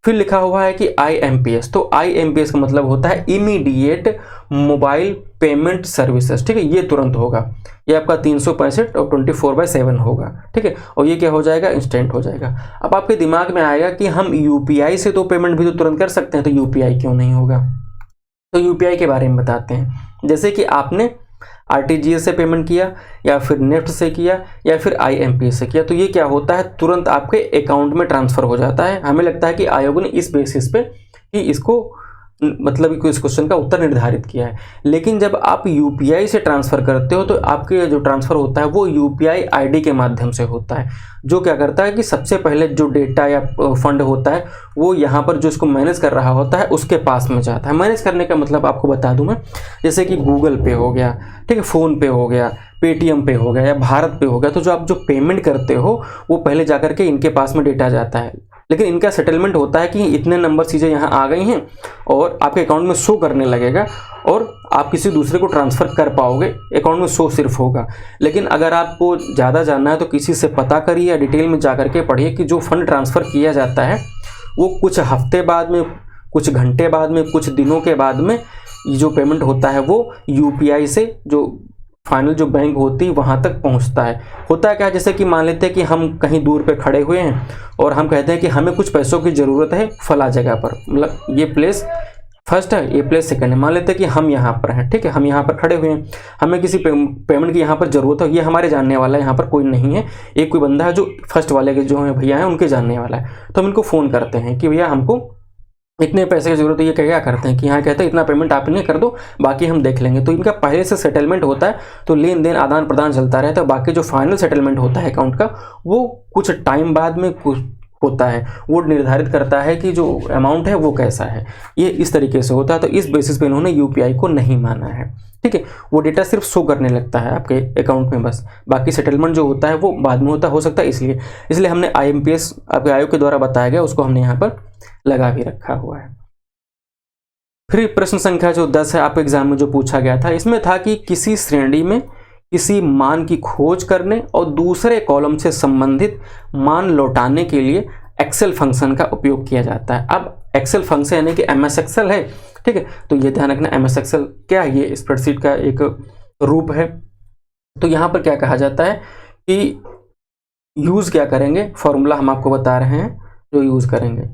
फिर लिखा हुआ है कि IMPS। तो IMPS का मतलब होता है इमीडिएट मोबाइल पेमेंट सर्विसेज। ठीक है, ये तुरंत होगा। ये आपका 365 और 24/7 होगा। ठीक है, और ये क्या हो जाएगा, इंस्टेंट हो जाएगा। अब आपके दिमाग में आएगा कि हम UPI से तो पेमेंट भी तो तुरंत कर सकते हैं, तो UPI क्यों नहीं होगा। तो UPI के बारे में बताते हैं। जैसे कि आपने RTGS से पेमेंट किया, या फिर नेफ्ट से किया, या फिर IMPS से किया, तो ये क्या होता है, तुरंत आपके अकाउंट में ट्रांसफ़र हो जाता है। हमें लगता है कि आयोग ने इस बेसिस पे कि इसको मतलब इस क्वेश्चन का उत्तर निर्धारित किया है। लेकिन जब आप यूपीआई से ट्रांसफ़र करते हो तो आपके जो ट्रांसफ़र होता है वो यूपीआई आईडी के माध्यम से होता है, जो क्या करता है कि सबसे पहले जो डेटा या फंड होता है वो यहाँ पर जो इसको मैनेज कर रहा होता है उसके पास में जाता है। मैनेज करने का मतलब आपको बता दूं मैं, जैसे कि गूगल पे हो गया, ठीक है, फ़ोन पे हो गया, पेटीएम पे हो गया या भारत पे हो गया, तो जो आप जो पेमेंट करते हो वो पहले जाकर के इनके पास में डेटा जाता है। लेकिन इनका सेटलमेंट होता है कि इतने नंबर चीज़ें यहाँ आ गई हैं और आपके अकाउंट में शो करने लगेगा और आप किसी दूसरे को ट्रांसफ़र कर पाओगे, अकाउंट में शो सिर्फ होगा। लेकिन अगर आपको ज़्यादा जानना है तो किसी से पता करिए या डिटेल में जा करके पढ़िए कि जो फंड ट्रांसफ़र किया जाता है वो कुछ हफ्ते बाद में, कुछ घंटे बाद में, कुछ दिनों के बाद में जो पेमेंट होता है वो यूपीआई से जो फाइनल जो बैंक होती है वहाँ तक पहुँचता है। होता है क्या, जैसे कि मान लेते हैं कि हम कहीं दूर पे खड़े हुए हैं और हम कहते हैं कि हमें कुछ पैसों की ज़रूरत है फला जगह पर, मतलब ये प्लेस फर्स्ट है, ये प्लेस सेकंड है। मान लेते हैं कि हम यहाँ पर हैं, ठीक है, हम यहाँ पर खड़े हुए हैं, हमें किसी पेमेंट की यहाँ पर ज़रूरत है, ये हमारे जानने वाला है, यहाँ पर कोई नहीं है, एक कोई बंदा है जो फर्स्ट वाले के जो है भैया हैं उनके जानने वाला है। तो हम इनको फ़ोन करते हैं कि भैया हमको इतने पैसे की ज़रूरत है। ये क्या करते हैं कि यहाँ कहते हैं इतना पेमेंट आप इन्हें कर दो, बाकी हम देख लेंगे। तो इनका पहले से सेटलमेंट होता है, तो लेन देन आदान प्रदान चलता रहता है। बाकी जो फाइनल सेटलमेंट होता है अकाउंट का वो कुछ टाइम बाद में कुछ होता है, वो निर्धारित करता है कि जो अमाउंट है वो कैसा है। ये इस तरीके से होता है। तो इस बेसिस पे इन्होंने यूपीआई को नहीं माना है, ठीक है। वो डेटा सिर्फ शो करने लगता है आपके अकाउंट में बस, बाकी सेटलमेंट जो होता है वो बाद में हो सकता है। इसलिए हमने IMPS आपके आयोग के द्वारा बताया गया उसको हमने यहाँ पर लगा भी रखा हुआ है। फिर प्रश्न संख्या जो 10 है आपके एग्जाम में जो पूछा गया था, इसमें था कि किसी श्रेणी में किसी मान की खोज करने और दूसरे कॉलम से संबंधित मान लौटाने के लिए एक्सेल फंक्शन का उपयोग किया जाता है। अब एक्सेल फंक्शन यानी कि MS एक्सेल है, ठीक है। तो ये ध्यान रखना, MS एक्सेल क्या है, ये स्प्रेडशीट का एक रूप है। तो यहाँ पर क्या कहा जाता है कि यूज़ क्या करेंगे, फॉर्मूला हम आपको बता रहे हैं जो यूज़ करेंगे।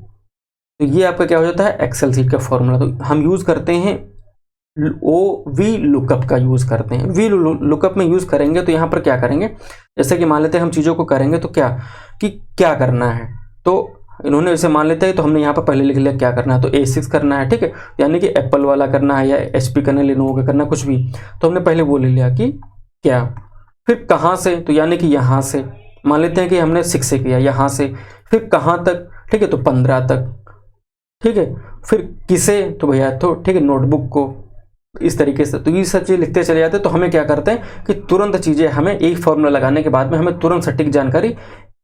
तो ये आपका क्या हो जाता है, एक्सेल सीट का फॉर्मूला। तो हम यूज़ करते हैं वी लुकअप का यूज़ करते हैं। वी लुकअप में यूज़ करेंगे तो यहाँ पर क्या करेंगे, जैसे कि मान लेते हैं हम चीज़ों को करेंगे तो क्या करना है। तो इन्होंने ऐसे मान लेते हैं तो हमने यहाँ पर पहले लिख लिया क्या करना है। तो A6 करना है, ठीक है, यानी कि एप्पल वाला करना है या HP करना है, लेनोवो का करना, कुछ भी। तो हमने पहले वो ले लिया कि क्या, फिर कहाँ से, तो यानी कि यहाँ से मान लेते हैं कि हमने 6 से किया, यहाँ से, फिर कहाँ तक, ठीक है, तो 15 तक, ठीक है, फिर किसे, तो भैया तो ठीक है नोटबुक को, इस तरीके से। तो ये सब चीज़ लिखते चले जाते हैं। तो हमें क्या करते हैं कि तुरंत चीज़ें हमें एक फॉर्मूला लगाने के बाद में हमें तुरंत सटीक जानकारी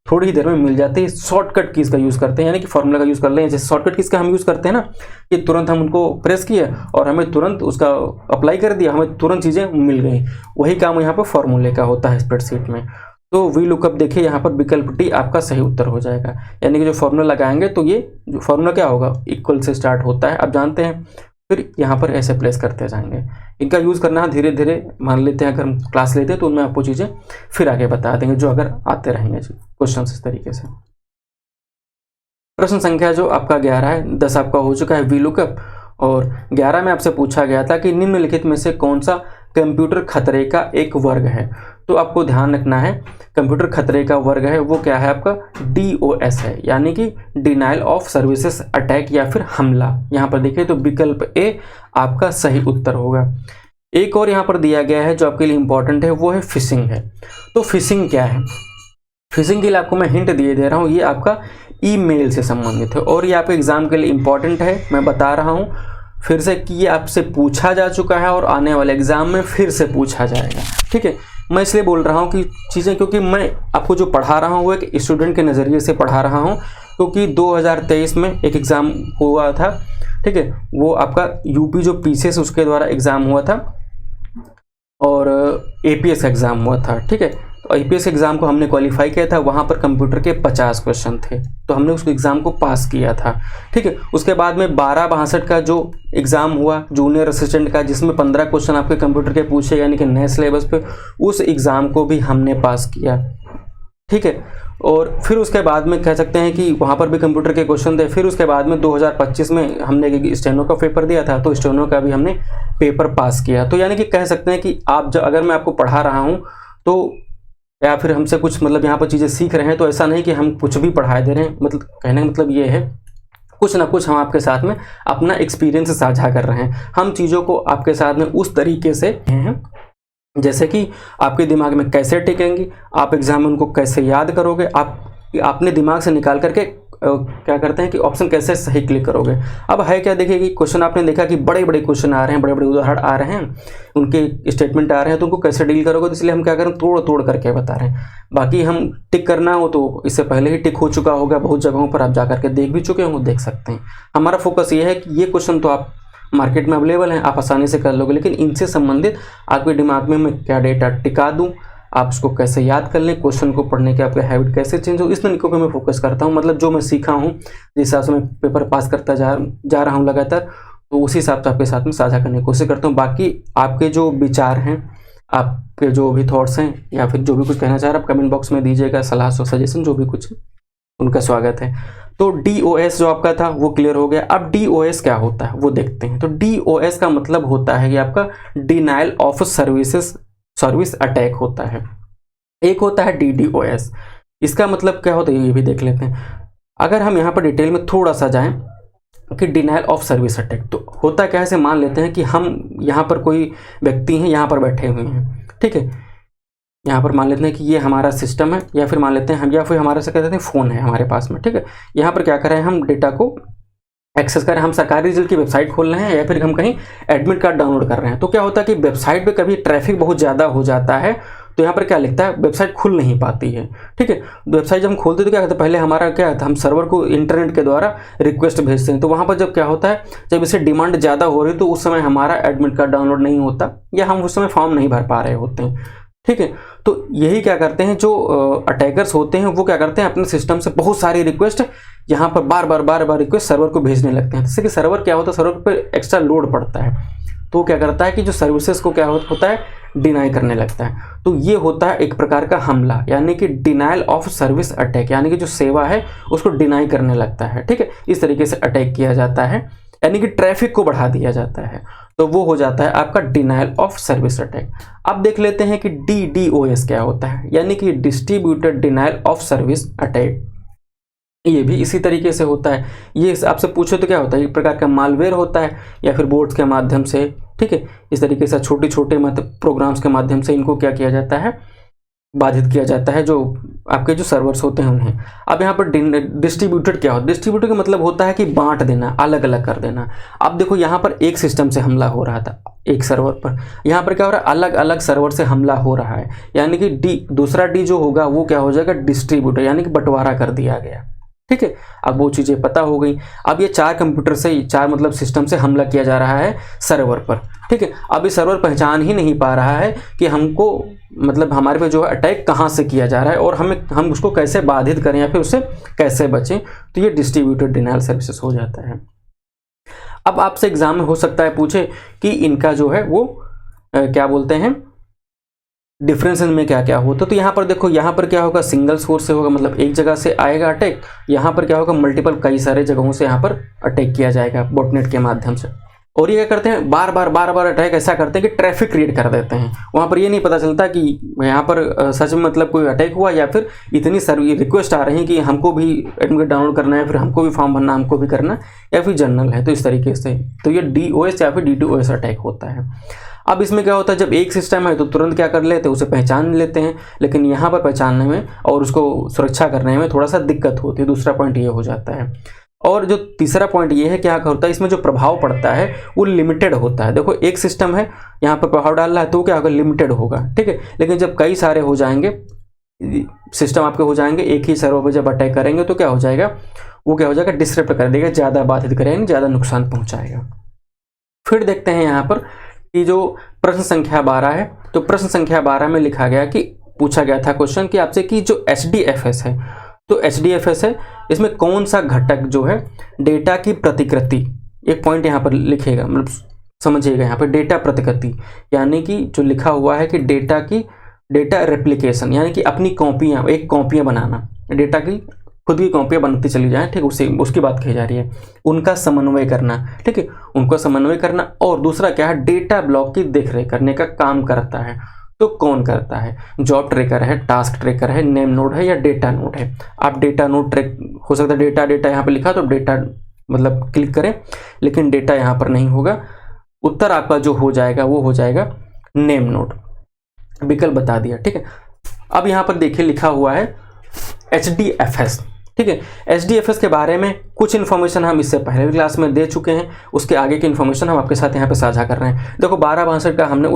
थोड़ी ही देर में मिल जाती है। शॉर्टकट कीज़ का यूज़ करते हैं, यानी कि फॉर्मूला का यूज़ कर लें। जैसे शॉर्टकट कीज़ का हम यूज़ करते हैं ना, कि तुरंत हम उनको प्रेस किए और हमें तुरंत उसका अप्लाई कर दिया, हमें तुरंत चीज़ें मिल गई। वही काम यहाँ पर फॉर्मूले का होता है स्प्रेडशीट में। तो वी लुकअप देखिए यहाँ पर विकल्प D आपका सही उत्तर हो जाएगा। यानी कि जो फॉर्मूला लगाएंगे तो ये जो फॉर्मूला क्या होगा, इक्वल से स्टार्ट होता है, आप जानते हैं। फिर यहाँ पर ऐसे प्लेस करते जाएंगे। इनका यूज़ करना है धीरे धीरे, मान लेते हैं अगर हम क्लास लेते हैं तो उनमें आपको चीज़ें फिर आगे बता देंगे जो अगर आते रहेंगे जी क्वेश्चन इस तरीके से। प्रश्न संख्या जो आपका 11 है, 10 आपका हो चुका है वी लुकअप, और 11 में आपसे पूछा गया था कि निम्नलिखित में से कौन सा कंप्यूटर खतरे का एक वर्ग है। तो आपको ध्यान रखना है, कंप्यूटर खतरे का वर्ग है वो क्या है आपका, DOS है, यानी कि डिनाइल ऑफ सर्विसेज अटैक या फिर हमला। यहाँ पर देखिए तो विकल्प A आपका सही उत्तर होगा। एक और यहाँ पर दिया गया है जो आपके लिए इंपॉर्टेंट है, वो है फिशिंग है। तो फिशिंग क्या है, फिशिंग के लिए आपको मैं हिंट दिए दे रहा हूँ, ये आपका ईमेल से संबंधित है और ये आपके एग्जाम के लिए इंपॉर्टेंट है। मैं बता रहा हूँ फिर से कि ये आपसे पूछा जा चुका है और आने वाले एग्जाम में फिर से पूछा जाएगा, ठीक है। मैं इसलिए बोल रहा हूँ कि चीज़ें, क्योंकि मैं आपको जो पढ़ा रहा हूँ वो एक स्टूडेंट के नज़रिए से पढ़ा रहा हूँ, क्योंकि 2023 में एक एग्ज़ाम हुआ था, ठीक है, वो आपका यूपी जो PCS उसके द्वारा एग्ज़ाम हुआ था और APS का एग्ज़ाम हुआ था, ठीक है। तो IPS एग्ज़ाम को हमने क्वालिफाई किया था, वहाँ पर कंप्यूटर के 50 क्वेश्चन थे, तो हमने उस एग्ज़ाम को पास किया था, ठीक है। उसके बाद में 1262 का जो एग्ज़ाम हुआ जूनियर असिस्टेंट का, जिसमें 15 क्वेश्चन आपके कंप्यूटर के पूछे यानी कि नए सिलेबस पे, उस एग्ज़ाम को भी हमने पास किया, ठीक है। और फिर उसके बाद में कह सकते हैं कि वहाँ पर भी कंप्यूटर के क्वेश्चन थे। फिर उसके बाद में 2025 में हमने स्टेनो का पेपर दिया था, तो स्टेनो का भी हमने पेपर पास किया। तो यानी कि कह सकते हैं कि आप जब, अगर मैं आपको पढ़ा रहा हूँ तो या फिर हमसे कुछ मतलब यहाँ पर चीज़ें सीख रहे हैं, तो ऐसा नहीं कि हम कुछ भी पढ़ाए दे रहे हैं। मतलब कहने का मतलब ये है कुछ ना कुछ हम आपके साथ में अपना एक्सपीरियंस साझा कर रहे हैं। हम चीज़ों को आपके साथ में उस तरीके से हैं जैसे कि आपके दिमाग में कैसे टिकेंगी, आप एग्जाम में उनको कैसे याद करोगे, आप अपने दिमाग से निकाल करके क्या करते हैं कि ऑप्शन कैसे सही क्लिक करोगे। अब है क्या, देखिए कि क्वेश्चन आपने देखा कि बड़े बड़े क्वेश्चन आ रहे हैं, बड़े बड़े उदाहरण आ रहे हैं, उनके स्टेटमेंट आ रहे हैं, तो उनको कैसे डील करोगे, तो इसलिए हम क्या करें तोड़ तोड़ करके बता रहे हैं। बाकी हम टिक करना हो तो इससे पहले ही टिक हो चुका होगा, बहुत जगहों पर आप जा करके देख भी चुके होंगे, देख सकते हैं। हमारा फोकस ये है कि ये क्वेश्चन तो आप मार्केट में अवेलेबल हैं, आप आसानी से कर लोगे, लेकिन इनसे संबंधित आपके दिमाग में मैं क्या डेटा टिका दूं, आप उसको कैसे याद कर लें, क्वेश्चन को पढ़ने के आपके हैबिट कैसे चेंज हो, इस तरीकों पे मैं फोकस करता हूं। मतलब जो मैं सीखा हूं, जिस हिसाब से मैं पेपर पास करता जा रहा हूं लगातार, तो उसी हिसाब से आपके साथ में साझा करने की कोशिश करता हूं। बाकी आपके जो विचार हैं, आपके जो भी थॉट्स हैं, या फिर जो भी कुछ कहना चाह रहे हैं, आप कमेंट बॉक्स में दीजिएगा, सलाह सजेशन जो भी कुछ है उनका स्वागत है। तो DOS जो आपका था वो क्लियर हो गया। अब DOS क्या होता है वो देखते हैं। तो DOS का मतलब होता है कि आपका डिनाइल ऑफ सर्विस अटैक होता है। एक होता है DDoS, इसका मतलब क्या होता है ये भी देख लेते हैं। अगर हम यहाँ पर डिटेल में थोड़ा सा जाएं कि डिनाइल ऑफ सर्विस अटैक तो होता क्या है, से मान लेते हैं कि हम यहाँ पर कोई व्यक्ति हैं, यहाँ पर बैठे हुए हैं, ठीक है, यहाँ पर मान लेते हैं कि ये हमारा सिस्टम है, या फिर मान लेते हैं हम, या फिर हमारे से कहते हैं फ़ोन है हमारे पास में, ठीक है। यहाँ पर क्या कर रहे हैं, हम डेटा को एक्सेस कर रहे हैं, हम सरकारी रिजल्ट की वेबसाइट खोल रहे हैं, या फिर हम कहीं एडमिट कार्ड डाउनलोड कर रहे हैं। तो क्या होता है कि वेबसाइट पे कभी ट्रैफिक बहुत ज़्यादा हो जाता है, तो यहाँ पर क्या लिखता है, वेबसाइट खुल नहीं पाती है, ठीक है। वेबसाइट जब हम खोलते तो क्या करते हैं, पहले हमारा क्या था, हम सर्वर को इंटरनेट के द्वारा रिक्वेस्ट भेजते हैं। तो वहाँ पर जब क्या होता है, जब इसे डिमांड ज़्यादा हो रही है, तो उस समय हमारा एडमिट कार्ड डाउनलोड नहीं होता, या हम उस समय फॉर्म नहीं भर पा रहे होते हैं, ठीक है। तो यही क्या करते हैं, जो अटैकर्स होते हैं वो क्या करते हैं, अपने सिस्टम से बहुत सारी रिक्वेस्ट यहाँ पर बार बार रिक्वेस्ट सर्वर को भेजने लगते हैं। जैसे कि सर्वर क्या होता है, सर्वर पर एक्स्ट्रा लोड पड़ता है, तो क्या करता है कि जो सर्विसेज को क्या होता है, डिनाई करने लगता है। तो ये होता है एक प्रकार का हमला, यानी कि डिनाइल ऑफ सर्विस अटैक, यानी कि जो सेवा है उसको डिनाई करने लगता है, ठीक है। इस तरीके से अटैक किया जाता है, यानी कि ट्रैफिक को बढ़ा दिया जाता है, तो वो हो जाता है आपका डिनाइल ऑफ सर्विस अटैक। अब देख लेते हैं कि DDoS क्या होता है, यानी कि distributed denial of service attack. ये भी इसी तरीके से होता है। ये आपसे पूछो तो क्या होता है, एक प्रकार का मालवेयर होता है, या फिर बोट्स के माध्यम से, ठीक है, इस तरीके से छोटे छोटे मतलब प्रोग्राम्स के माध्यम से इनको क्या किया जाता है, बाधित किया जाता है, जो आपके जो सर्वर्स होते हैं उन्हें। अब यहाँ पर डिस्ट्रीब्यूटेड क्या होता है, डिस्ट्रीब्यूटेड का मतलब होता है कि बांट देना, अलग अलग कर देना। अब देखो यहाँ पर एक सिस्टम से हमला हो रहा था एक सर्वर पर, यहाँ पर क्या हो रहा है, अलग अलग सर्वर से हमला हो रहा है, यानी कि दूसरा डी जो होगा वो क्या हो जाएगा, डिस्ट्रीब्यूटर, यानी कि बंटवारा कर दिया गया, ठीक है। अब वो चीज़ें पता हो गई। अब ये 4 कंप्यूटर से, 4 मतलब सिस्टम से हमला किया जा रहा है सर्वर पर, ठीक है। अब ये सर्वर पहचान ही नहीं पा रहा है कि हमको मतलब हमारे पे जो है अटैक कहाँ से किया जा रहा है, और हम उसको कैसे बाधित करें या फिर उससे कैसे बचें। तो ये डिस्ट्रीब्यूटेड डिनाइल सर्विसेज हो जाता है। अब आपसे एग्जाम में हो सकता है पूछे कि इनका जो है वो क्या बोलते हैं, डिफरेंस में क्या क्या होता है। तो यहाँ पर देखो, यहाँ पर क्या होगा, सिंगल सोर्स से होगा, मतलब एक जगह से आएगा अटैक। यहाँ पर क्या होगा, मल्टीपल कई सारे जगहों से यहाँ पर अटैक किया जाएगा बॉटनेट के माध्यम से। और ये क्या करते हैं, बार बार अटैक ऐसा करते हैं कि ट्रैफिक क्रिएट कर देते हैं। वहाँ पर ये नहीं पता चलता कि यहाँ पर सच में मतलब कोई अटैक हुआ, या फिर इतनी सारी रिक्वेस्ट आ रही हैं कि हमको भी एडमिट डाउनलोड करना है, फिर हमको भी फॉर्म भरना, हमको भी करना, या फिर जनरल है। तो इस तरीके से तो ये DOS या फिर DDoS अटैक होता है। अब इसमें क्या होता है, जब एक सिस्टम है तो तुरंत क्या कर लेते हैं, उसे पहचान लेते हैं, लेकिन यहाँ पर पहचानने में और उसको सुरक्षा करने में थोड़ा सा दिक्कत होती है। दूसरा पॉइंट ये हो जाता है। और जो तीसरा पॉइंट ये है, क्या होता है, इसमें जो प्रभाव पड़ता है वो लिमिटेड होता है। देखो एक सिस्टम है, यहाँ पर प्रभाव डाल रहा है तो क्या होगा, लिमिटेड होगा, ठीक है। लेकिन जब कई सारे हो जाएंगे सिस्टम आपके हो जाएंगे, एक ही सर्वर पर जब अटैक करेंगे तो क्या हो जाएगा, वो क्या हो जाएगा, डिस्टर्ब कर देगा, ज़्यादा बाधित करेंगे, ज़्यादा नुकसान पहुँचाएगा। फिर देखते हैं यहाँ पर कि जो प्रश्न संख्या 12 है, तो प्रश्न संख्या 12 में लिखा गया कि पूछा गया था क्वेश्चन कि आपसे कि जो HDFS है, तो HDFS है, इसमें कौन सा घटक जो है डेटा की प्रतिकृति, एक पॉइंट यहाँ पर लिखेगा, मतलब समझिएगा यहाँ पर डेटा प्रतिकृति, यानी कि जो लिखा हुआ है कि डेटा रेप्लिकेशन, यानी कि अपनी कॉपियाँ, एक कॉपियाँ बनाना, डेटा की खुद की कॉपियाँ बनती चली जाएं, ठीक, उसकी बात कही जा रही है। उनका समन्वय करना, ठीक है, उनको समन्वय करना। और दूसरा क्या है, डेटा ब्लॉक की देखरेख करने का काम करता है। तो कौन करता है, जॉब ट्रैकर है, टास्क ट्रैकर है, नेम नोड है, या डेटा नोड है। आप डेटा नोड ट्रैक हो सकता है, डेटा यहाँ पे लिखा तो डेटा मतलब क्लिक करें, लेकिन डेटा यहाँ पर नहीं होगा। उत्तर आपका जो हो जाएगा वो हो जाएगा नेम नोड, विकल्प बता दिया, ठीक है। अब यहाँ पर देखिए लिखा हुआ है HDFS, ठीक है। HDFS के बारे में कुछ इन्फॉर्मेशन हम इससे पहले भी क्लास में दे चुके हैं, उसके आगे की इन्फॉर्मेशन हम आपके साथ यहाँ पे साझा कर रहे हैं। देखो 1262 का हमने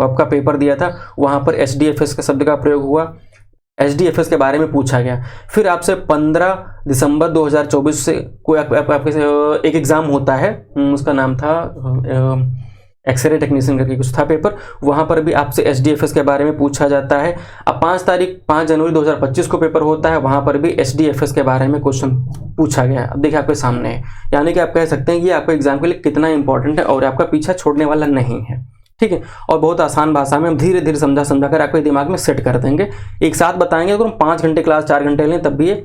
आपका पेपर दिया था, वहाँ पर HDFS का शब्द का प्रयोग हुआ, HDFS के बारे में पूछा गया। फिर आपसे 15 दिसंबर 2024 से कोई आपके एक एग्ज़ाम होता है, उसका नाम था एक्सरे टेक्नीशियन करके कुछ था पेपर, वहाँ पर भी आपसे HDFS के बारे में पूछा जाता है। अब 5 जनवरी 2025 को पेपर होता है, वहाँ पर भी HDFS के बारे में क्वेश्चन पूछा गया है। अब देखिए आपके सामने है, यानी कि आप कह सकते हैं कि ये आपके एग्जाम के लिए कितना इंपॉर्टेंट है और आपका पीछा छोड़ने वाला नहीं है, ठीक है। और बहुत आसान भाषा में हम धीरे धीरे समझा कर आपके दिमाग में सेट कर देंगे। एक साथ बताएंगे, अगर हम 5 घंटे क्लास 4 घंटे लें तब भी ये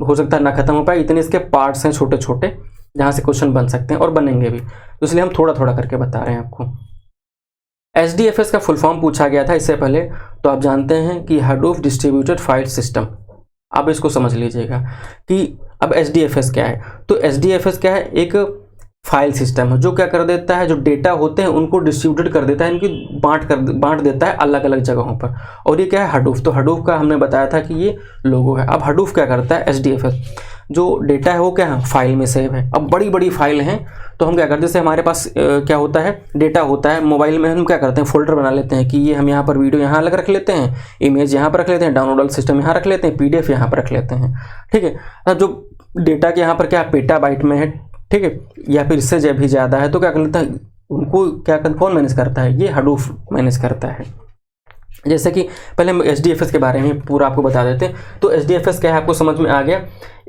हो सकता है ना खत्म हो पाए, इतने इसके पार्ट्स हैं छोटे छोटे जहाँ से क्वेश्चन बन सकते हैं और बनेंगे भी, तो इसलिए हम थोड़ा थोड़ा करके बता रहे हैं आपको। HDFS का फुल फॉर्म पूछा गया था इससे पहले, तो आप जानते हैं कि हडूप डिस्ट्रीब्यूटेड फाइल सिस्टम। अब इसको समझ लीजिएगा कि अब HDFS क्या है। तो HDFS क्या है, एक फाइल सिस्टम है जो क्या कर देता है, जो डेटा होते हैं उनको डिस्ट्रीब्यूटेड कर देता है, इनकी बांट देता है अलग अलग जगहों पर। और ये क्या है, हडूप। तो हडूप का हमने बताया था कि ये लोगो है। अब हडूप क्या करता है, HDFS जो डेटा है वो क्या है, फाइल में सेव है। अब बड़ी बड़ी फाइल हैं तो हम क्या करते हैं, जैसे हमारे पास क्या होता है, डेटा होता है मोबाइल में, हम क्या करते हैं फोल्डर बना लेते हैं कि ये हम यहाँ पर वीडियो यहाँ अलग रख लेते हैं, इमेज यहाँ पर रख लेते हैं, डाउनलोड सिस्टम यहाँ रख लेते हैं, PDF यहाँ पर रख लेते हैं, ठीक है। अब जो डेटा के यहाँ पर क्या पेटाबाइट में है, ठीक है, या फिर इससे भी ज़्यादा है, तो क्या कर लेता है, उनको क्या कौन मैनेज करता है, ये हडूप मैनेज करता है। जैसे कि पहले हम HDFS के बारे में पूरा आपको बता देते हैं। तो HDFS क्या है आपको समझ में आ गया,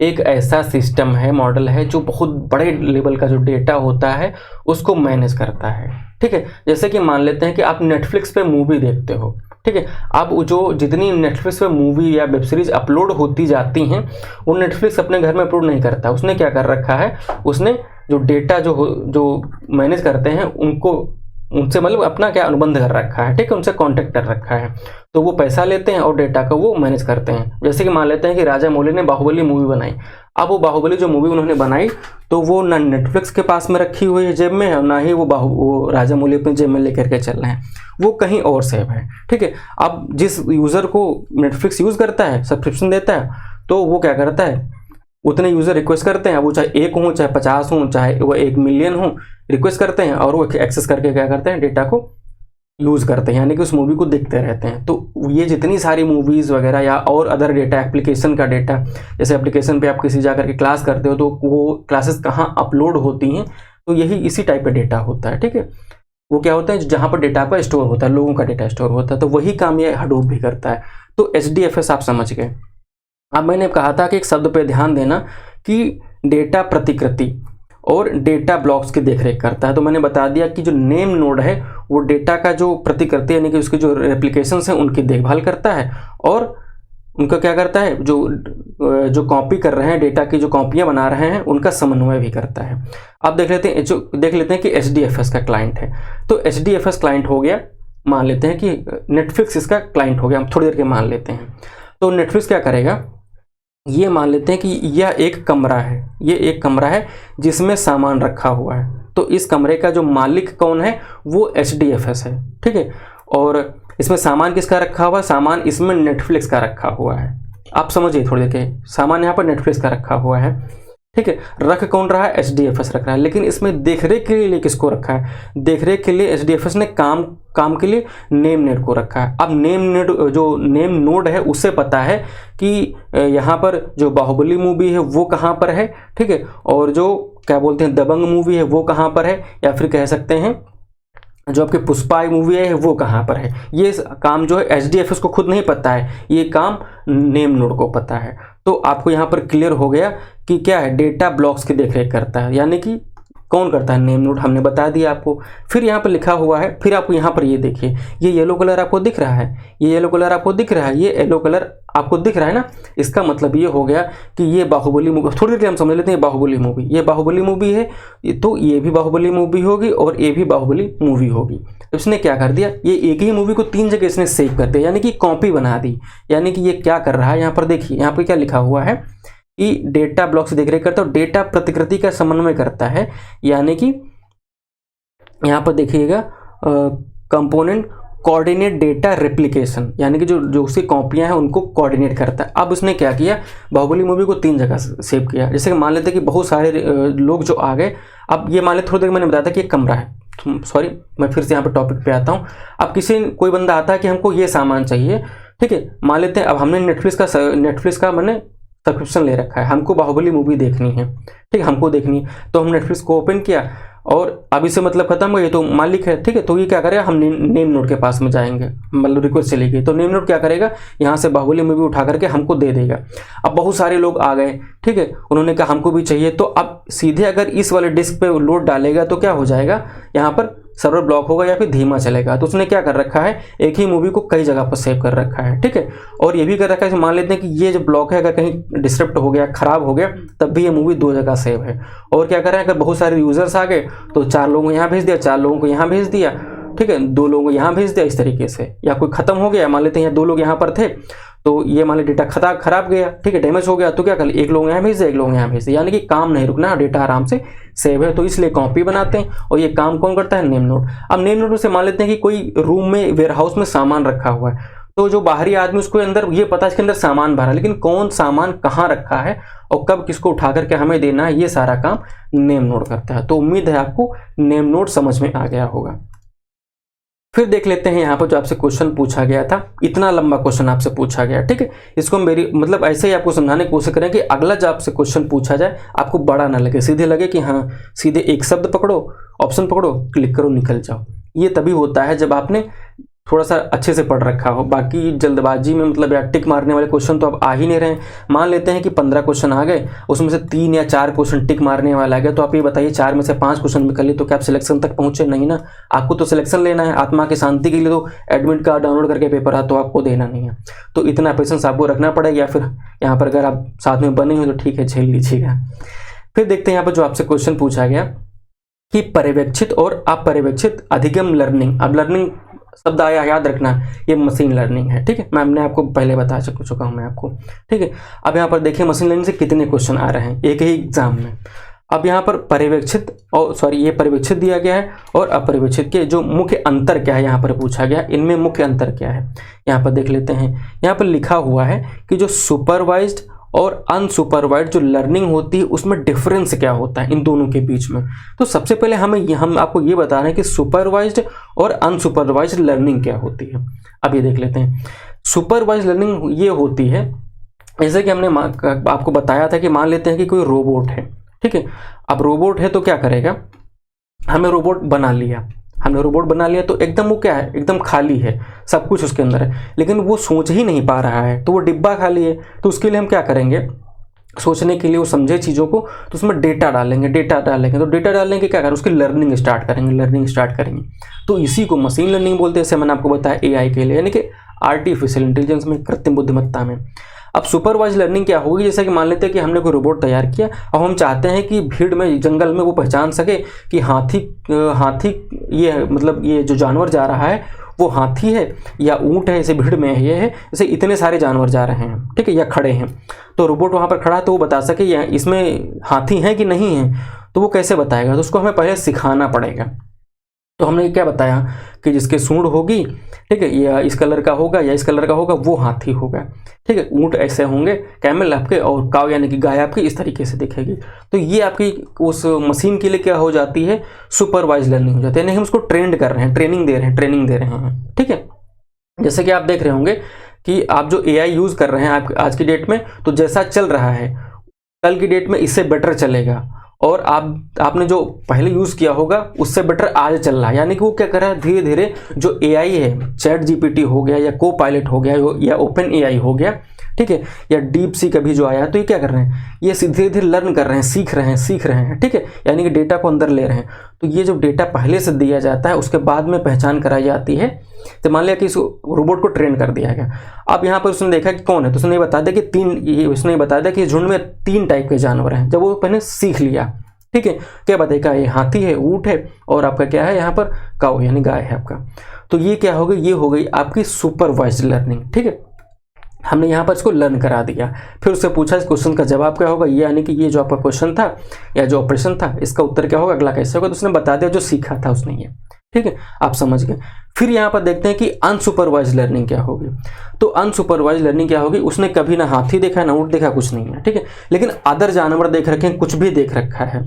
एक ऐसा सिस्टम है, मॉडल है जो बहुत बड़े लेवल का जो डेटा होता है उसको मैनेज करता है, ठीक है। जैसे कि मान लेते हैं कि आप नेटफ्लिक्स पे मूवी देखते हो, ठीक है। अब जो जितनी नेटफ्लिक्स पे मूवी या वेब सीरीज अपलोड होती जाती हैं वो नेटफ्लिक्स अपने घर में अपलोड नहीं करता। उसने क्या कर रखा है, उसने जो डेटा जो मैनेज करते हैं उनसे मतलब अपना क्या अनुबंध कर रखा है, ठीक है, उनसे कांटेक्ट कर रखा है। तो वो पैसा लेते हैं और डेटा का वो मैनेज करते हैं। जैसे कि मान लेते हैं कि राजा मौली ने बाहुबली मूवी बनाई। अब वो बाहुबली जो मूवी उन्होंने बनाई तो वो ना नेटफ्लिक्स के पास में रखी हुई है जेब में, और ना ही वो राजा मौली अपनी जेब में लेकर के चल रहे हैं, वो कहीं और सेव है, ठीक है। अब जिस यूज़र को नेटफ्लिक्स यूज़ करता है, सब्सक्रिप्शन देता है, तो वो क्या करता है, उतने यूज़र रिक्वेस्ट करते हैं, वो चाहे 1 हो, चाहे 50 हो, चाहे वो 1 मिलियन हो, रिक्वेस्ट करते हैं और वो एक्सेस करके क्या करते हैं, डेटा को यूज़ करते हैं, यानी कि उस मूवी को देखते रहते हैं। तो ये जितनी सारी मूवीज़ वगैरह या और अदर डेटा, एप्लीकेशन का डेटा, जैसे एप्लीकेशन पे आप किसी जा करके क्लास करते हो तो वो क्लासेस कहाँ अपलोड होती हैं, तो यही इसी टाइप का डेटा होता है, ठीक है। वो क्या होता है, जहाँ पर डेटा आपका स्टोर होता है, लोगों का डेटा स्टोर होता है, तो वही काम ये हडूप भी करता है। तो HDFS आप समझ गए। अब मैंने कहा था कि एक शब्द पे ध्यान देना कि डेटा प्रतिकृति और डेटा ब्लॉक्स की देखरेख करता है। तो मैंने बता दिया कि जो नेम नोड है वो डेटा का जो प्रतिकृति यानी कि उसके जो रेप्लिकेशंस हैं उनकी देखभाल करता है, और उनका क्या करता है, जो कॉपी कर रहे हैं, डेटा की जो कॉपियां बना रहे हैं उनका समन्वय भी करता है। अब देख लेते हैं कि HDFS का क्लाइंट है। तो HDFS क्लाइंट हो गया, मान लेते हैं कि नेटफ्लिक्स इसका क्लाइंट हो गया, हम थोड़ी देर के मान लेते हैं। तो नेटफ्लिक्स क्या करेगा, ये मान लेते हैं कि यह एक कमरा है, ये एक कमरा है जिसमें सामान रखा हुआ है। तो इस कमरे का जो मालिक कौन है, वो HDFS है, ठीक है। और इसमें सामान किसका रखा हुआ है, सामान इसमें नेटफ्लिक्स का रखा हुआ है। आप समझिए थोड़ी देर के, सामान यहाँ पर नेटफ्लिक्स का रखा हुआ है, ठीक है। रख कौन रहा है, HDFS रख रहा है। लेकिन इसमें देखरेख के लिए किसको रखा है, देखरेख के लिए HDFS ने काम के लिए नेम नेट को रखा है। अब जो नेम नोड है उसे पता है कि यहाँ पर जो बाहुबली मूवी है वो कहाँ पर है, ठीक है, और जो क्या बोलते हैं दबंग मूवी है वो कहाँ पर है, या फिर कह सकते हैं जो आपके पुष्पा मूवी है वो कहाँ पर है। ये काम जो है HDFS को खुद नहीं पता है, ये काम नेम नोड को पता है। तो आपको यहाँ पर क्लियर हो गया कि क्या है, डेटा ब्लॉक्स की देखरेख करता है, यानी कि कौन करता है, नेम नोड, हमने बता दिया आपको। फिर यहाँ पर लिखा हुआ है, फिर आपको यहाँ पर ये देखिए, ये येलो कलर आपको दिख रहा है, ये येलो कलर आपको दिख रहा है, ये येलो कलर आपको दिख रहा है ना। इसका मतलब ये हो गया कि ये बाहुबली मूवी, थोड़ी देर हम समझ लेते हैं, बाहुबली मूवी, ये बाहुबली मूवी है, तो ये भी बाहुबली मूवी होगी और ये भी बाहुबली मूवी होगी। इसने क्या कर दिया, ये एक ही मूवी को 3 जगह इसने सेव कर दिया, यानी कि कॉपी बना दी। यानी कि ये क्या कर रहा है, यहाँ पर देखिए, यहाँ पर क्या लिखा हुआ है कि डेटा ब्लॉक से देखरेख करता है और डेटा प्रतिकृति का समन्वय करता है, यानी कि यहाँ पर देखिएगा कंपोनेंट कोऑर्डिनेट डेटा रेप्लिकेशन, यानी कि जो उसकी कॉपियां हैं उनको कोऑर्डिनेट करता है। अब उसने क्या किया, बाहुबली मूवी को 3 जगह सेव किया। जैसे कि मान लेते हैं कि बहुत सारे लोग जो आ गए, अब ये मान लेते थोड़ी देर मैंने बताया था कि एक कमरा है, सॉरी मैं फिर से यहाँ पर टॉपिक पे आता हूँ। अब कोई बंदा आता है कि हमको ये सामान चाहिए, ठीक है, मान लेते हैं अब हमने नेटफ्लिक्स का मैंने सब्सक्रिप्शन ले रखा है, हमको बाहुबली मूवी देखनी है, ठीक है, हमको देखनी है, तो हम नेटफ्लिक्स को ओपन किया और अभी से मतलब खत्म हो, ये तो मालिक है, ठीक है, तो ये क्या करेगा, हम नेम नोड के पास में जाएंगे, मतलब रिक्वेस्ट चली गई तो नेम नोड क्या करेगा, यहाँ से बाहुबली मूवी उठा करके हमको दे देगा। अब बहुत सारे लोग आ गए, ठीक है, उन्होंने कहा हमको भी चाहिए, तो अब सीधे अगर इस वाले डिस्क पे लोड डालेगा तो क्या हो जाएगा, यहाँ पर सर्वर ब्लॉक होगा या फिर धीमा चलेगा। तो उसने क्या कर रखा है, एक ही मूवी को कई जगह पर सेव कर रखा है, ठीक है, और ये भी कर रखा है, मान लेते हैं कि ये जो ब्लॉक है अगर कहीं डिस्टर्ब हो गया, खराब हो गया, तब भी ये मूवी 2 जगह सेव है। और क्या कर रहा है, अगर बहुत सारे यूजर्स आ गए तो 4 लोगों को यहाँ भेज दिया, 4 लोगों को यहाँ भेज दिया, ठीक है, 2 लोगों को यहाँ भेज दिया, इस तरीके से। या कोई खत्म हो गया, मान लेते हैं 2 लोग यहाँ पर थे, तो ये मान लो डेटा खराब गया, ठीक है, डैमेज हो गया, तो क्या कर, 1 लोग यहाँ भेज दिया, 1 लोग यहाँ भेज दिया, यानी कि काम नहीं रुकना, डेटा आराम से सेव है। तो इसलिए कॉपी बनाते हैं और ये काम कौन करता है, नेम नोड। अब नेम नोड से मान लेते हैं कि कोई रूम में, वेयरहाउस में सामान रखा हुआ है, तो जो बाहरी आदमी उसको अंदर ये पता है इसके अंदर सामान भरा, लेकिन कौन सामान कहाँ रखा है और कब किसको उठा करके हमें देना है, ये सारा काम नेम नोड करता है। तो उम्मीद है आपको नेम नोड समझ में आ गया होगा। फिर देख लेते हैं यहाँ पर जो आपसे क्वेश्चन पूछा गया था, इतना लंबा क्वेश्चन आपसे पूछा गया, ठीक है, इसको मेरी मतलब ऐसे ही आपको समझाने की कोशिश करें कि अगला जो आपसे क्वेश्चन पूछा जाए आपको बड़ा ना लगे, सीधे लगे कि हाँ सीधे एक शब्द पकड़ो, ऑप्शन पकड़ो, क्लिक करो, निकल जाओ। ये तभी होता है जब आपने थोड़ा सा अच्छे से पढ़ रखा हो। बाकी जल्दबाजी में मतलब या टिक मारने वाले क्वेश्चन तो अब आ ही नहीं रहे हैं। मान लेते हैं कि 15 क्वेश्चन आ गए, उसमें से 3 या 4 क्वेश्चन टिक मारने वाला आ गया, तो आप ये बताइए 4 में से 5 क्वेश्चन निकल लिए तो क्या आप सिलेक्शन तक पहुंचे? नहीं ना, आपको तो सिलेक्शन लेना है। आत्मा की शांति के लिए तो एडमिट कार्ड डाउनलोड करके पेपर तो आपको देना नहीं है, तो इतना पेशेंस आपको रखना पड़ेगा। या फिर यहाँ पर अगर आप साथ में बने हो तो ठीक है, झेल लीजिएगा। फिर देखते हैं यहाँ पर जो आपसे क्वेश्चन पूछा गया कि पर्यवेक्षित और अपर्यवेक्षित अधिगम लर्निंग। अब लर्निंग शब्द आया, याद रखना ये मशीन लर्निंग है, ठीक है, मैंने आपको पहले बता चुका हूँ मैं आपको, ठीक है। अब यहाँ पर देखिए मशीन लर्निंग से कितने क्वेश्चन आ रहे हैं एक ही एग्जाम में। अब यहाँ पर पर्यवेक्षित और ये पर्यवेक्षित दिया गया है और अपर्यवेक्षित के जो मुख्य अंतर क्या है यहाँ पर पूछा गया, इनमें मुख्य अंतर क्या है यहाँ पर देख लेते हैं। यहाँ पर लिखा हुआ है कि जो सुपरवाइज्ड और अनसुपरवाइज्ड जो लर्निंग होती है उसमें डिफरेंस क्या होता है इन दोनों के बीच में। तो सबसे पहले हम आपको ये बता रहे हैं कि सुपरवाइज्ड और अनसुपरवाइज्ड लर्निंग क्या होती है। अब ये देख लेते हैं। सुपरवाइज्ड लर्निंग ये होती है, जैसे कि हमने आपको बताया था कि मान लेते हैं कि कोई रोबोट है, ठीक है। अब रोबोट है तो क्या करेगा, हमें रोबोट बना लिया, तो एकदम वो क्या है, एकदम खाली है, सब कुछ उसके अंदर है, लेकिन वो सोच ही नहीं पा रहा है, तो वो डिब्बा खाली है। तो उसके लिए हम क्या करेंगे, सोचने के लिए वो समझे चीज़ों को, तो उसमें डेटा डालेंगे। तो डेटा डालने के क्या करें, उसकी लर्निंग स्टार्ट करेंगे। तो इसी को मशीन लर्निंग बोलते हैं। जैसे मैंने आपको बताया AI के लिए, यानी कि आर्टिफिशियल इंटेलिजेंस में, कृत्रिम बुद्धिमत्ता में। अब सुपरवाइज लर्निंग क्या होगी, जैसे कि मान लेते हैं कि हमने कोई रोबोट तैयार किया, अब हम चाहते हैं कि भीड़ में, जंगल में वो पहचान सके कि हाथी ये मतलब ये जो जानवर जा रहा है वो हाथी है या ऊंट है, जैसे भीड़ में ये है, जैसे इतने सारे जानवर जा रहे हैं, ठीक है, या खड़े हैं, तो रोबोट वहाँ पर खड़ा है तो वो बता सके या इसमें हाथी है कि नहीं है। तो वो कैसे बताएगा, तो उसको हमें पहले सिखाना पड़ेगा। तो हमने क्या बताया कि जिसके सूंड होगी, ठीक है, या इस कलर का होगा या इस कलर का होगा, वो हाथी होगा, ठीक है। ऊंट ऐसे होंगे, कैमल आपके, और काव यानी कि गाय आपकी इस तरीके से दिखेगी। तो ये आपकी उस मशीन के लिए क्या हो जाती है, सुपरवाइज लर्निंग हो जाती है, यानी हम उसको ट्रेंड कर रहे हैं, ट्रेनिंग दे रहे हैं, ठीक है। जैसे कि आप देख रहे होंगे कि आप जो AI यूज़ कर रहे हैं आप आज की डेट में, तो जैसा चल रहा है कल की डेट में इससे बेटर चलेगा, और आपने जो पहले यूज़ किया होगा उससे बेटर आज चल रहा है। यानी कि वो क्या कर रहा है, धीरे धीरे जो AI है, ChatGPT हो गया या Copilot हो गया या OpenAI हो गया, ठीक है, या DeepSeek का भी जो आया, तो ये क्या कर रहे हैं, ये धीरे धीरे लर्न कर रहे हैं, सीख रहे हैं, ठीक है, यानी कि डेटा को अंदर ले रहे हैं। तो ये जो डेटा पहले से दिया जाता है उसके बाद में पहचान कराई जाती है। तो मान लिया कि इस रोबोट को ट्रेन कर दिया गया। अब यहाँ पर उसने देखा कि कौन है, तो उसने बता दिया कि उसने बता दिया कि झुंड में 3 टाइप के जानवर हैं। जब वो पहले सीख लिया, ठीक है, क्या बताएगा, ये हाथी है, ऊंट है, और आपका क्या है यहाँ पर काऊ यानी गाय है आपका। तो ये क्या हो गई, ये हो गई आपकी सुपरवाइज्ड लर्निंग, ठीक है। हमने यहाँ पर इसको लर्न करा दिया। फिर उससे पूछा इस क्वेश्चन का जवाब क्या होगा, ये यानी कि ये जो आपका क्वेश्चन था या जो ऑपरेशन था इसका उत्तर क्या होगा, अगला कैसे होगा, तो उसने बता दिया जो सीखा था उसने ये। ठीक है, आप समझ गए। फिर यहाँ पर देखते हैं कि अनसुपरवाइज लर्निंग क्या होगी। तो अनसुपरवाइज लर्निंग क्या होगी, उसने कभी ना हाथी देखा ना ऊँट देखा, कुछ नहीं है। ठीक है, लेकिन अदर जानवर देख रखे हैं, कुछ भी देख रखा है,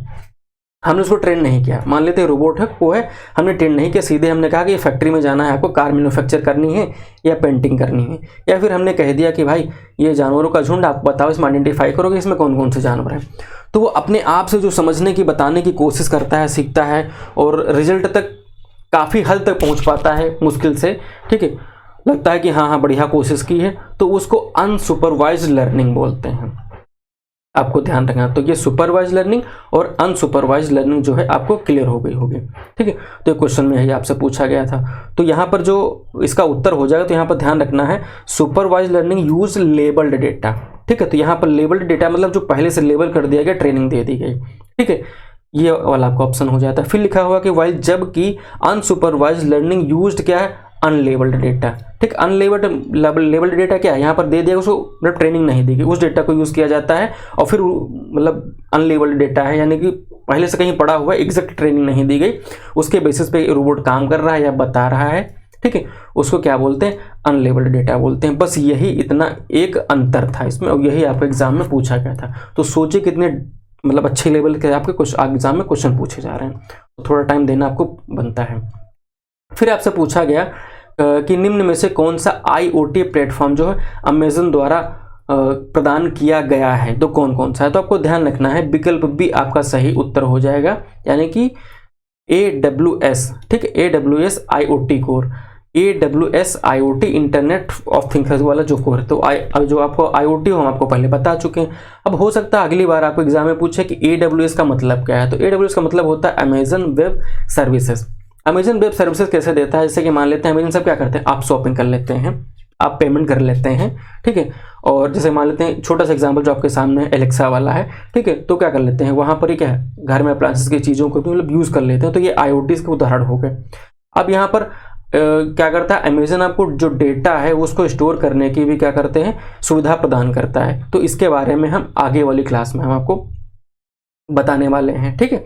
हमने उसको ट्रेन नहीं किया। मान लेते हैं रोबोट है, वो है, हमने ट्रेन नहीं किया, सीधे हमने कहा कि ये फैक्ट्री में जाना है, आपको कार मैन्युफैक्चर करनी है या पेंटिंग करनी है, या फिर हमने कह दिया कि भाई ये जानवरों का झुंड, आप बताओ इसमें आइडेंटिफाई करोगे इसमें कौन कौन से जानवर हैं। तो वो अपने आप से जो समझने की बताने की कोशिश करता है, सीखता है और रिजल्ट तक काफ़ी हद तक पहुँच पाता है मुश्किल से। ठीक है, लगता है कि हाँ हाँ बढ़िया कोशिश की है, तो उसको अनसुपरवाइज लर्निंग बोलते हैं। आपको ध्यान रखना। तो ये सुपरवाइज लर्निंग और अनसुपरवाइज लर्निंग जो है आपको क्लियर हो गई होगी। ठीक है, तो ये क्वेश्चन में यही आपसे पूछा गया था। तो यहाँ पर जो इसका उत्तर हो जाएगा, तो यहाँ पर ध्यान रखना है supervise learning use labelled data. ठीक है, तो यहाँ पर लेबल्ड डेटा मतलब जो पहले से लेबल कर दिया गया, ट्रेनिंग दे दी गई। ठीक है, ये वाला आपका ऑप्शन हो जाता है। फिर लिखा हुआ कि वाइल जबकि अनसुपरवाइज लर्निंग यूज्ड क्या है, अनलेबल्ड डेटा। ठीक, लेबल्ड डेटा क्या है, यहाँ पर दे दिया उसको, मतलब ट्रेनिंग नहीं दी गई, उस डेटा को यूज़ किया जाता है। और फिर मतलब अनलेबल्ड डेटा है, यानी कि पहले से कहीं पड़ा हुआ है, एग्जैक्ट ट्रेनिंग नहीं दी गई, उसके बेसिस पे रोबोट काम कर रहा है या बता रहा है। ठीक है, उसको क्या बोलते हैं, अनलेबल्ड डेटा बोलते हैं। बस यही इतना एक अंतर था इसमें, और यही आपको एग्जाम में पूछा गया था। तो सोचिए कितने मतलब अच्छे लेवल के आपके कुछ एग्जाम में क्वेश्चन पूछे जा रहे हैं, तो थोड़ा टाइम देना आपको बनता है। फिर आपसे पूछा गया कि निम्न में से कौन सा IoT प्लेटफॉर्म जो है अमेजन द्वारा प्रदान किया गया है, तो कौन कौन सा है। तो आपको ध्यान रखना है, विकल्प बी आपका सही उत्तर हो जाएगा, यानी कि AWS। ठीक है, AWS IoT core, AWS IoT internet of things वाला जो कोर है। तो जो आपको IoT हम आपको पहले बता चुके हैं। अब हो सकता है अगली बार आपको एग्जाम में पूछे कि AWS का मतलब क्या है। तो AWS का मतलब होता है Amazon web services. Amazon web services कैसे देता है, जैसे कि मान लेते हैं अमेजन सब क्या करते हैं, आप शॉपिंग कर लेते हैं, आप पेमेंट कर लेते हैं। ठीक है, और जैसे मान लेते हैं छोटा सा एग्जांपल जो आपके सामने एलेक्सा वाला है। ठीक है, तो क्या कर लेते हैं, वहाँ पर ही क्या है, घर में अप्लायंसेस की चीज़ों को भी मतलब यूज़ कर लेते हैं। तो ये IoT के उदाहरण हो गए। अब यहाँ पर क्या करता है अमेजन, आपको जो डेटा है उसको स्टोर करने की भी क्या करते हैं, सुविधा प्रदान करता है। तो इसके बारे में हम आगे वाली क्लास में हम आपको बताने वाले हैं। ठीक है,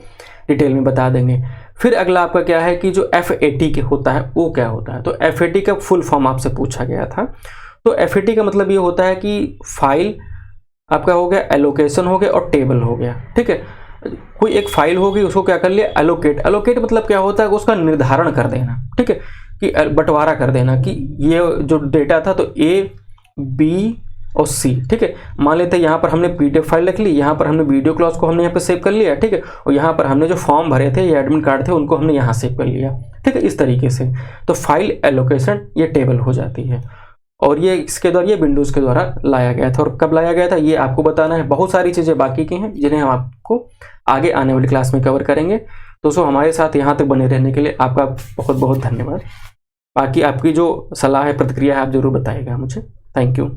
डिटेल में बता देंगे। फिर अगला आपका क्या है कि जो FAT के होता है वो क्या होता है। तो FAT का फुल फॉर्म आपसे पूछा गया था। तो FAT का मतलब ये होता है कि फाइल आपका हो गया, एलोकेशन हो गया और टेबल हो गया। ठीक है, कोई एक फाइल होगी उसको क्या कर लिया, एलोकेट मतलब क्या होता है, उसका निर्धारण कर देना। ठीक है, कि बंटवारा कर देना कि ये जो डेटा था तो A B और C। ठीक है, मान लेते हैं यहाँ पर हमने PDF फाइल रख ली, यहाँ पर हमने वीडियो क्लास को हमने यहाँ पे सेव कर लिया। ठीक है, और यहाँ पर हमने जो फॉर्म भरे थे या एडमिट कार्ड थे उनको हमने यहाँ सेव कर लिया। ठीक है, इस तरीके से तो फाइल एलोकेशन ये टेबल हो जाती है। और ये इसके द्वारा, ये विंडोज़ के द्वारा लाया गया था। और कब लाया गया था ये आपको बताना है। बहुत सारी चीज़ें बाकी की हैं जिन्हें हम आपको आगे आने वाली क्लास में कवर करेंगे। दोस्तों हमारे साथ यहाँ तक बने रहने के लिए आपका बहुत बहुत धन्यवाद। बाकी आपकी जो सलाह है, प्रतिक्रिया है, आप जरूर बताइएगा मुझे। Thank you.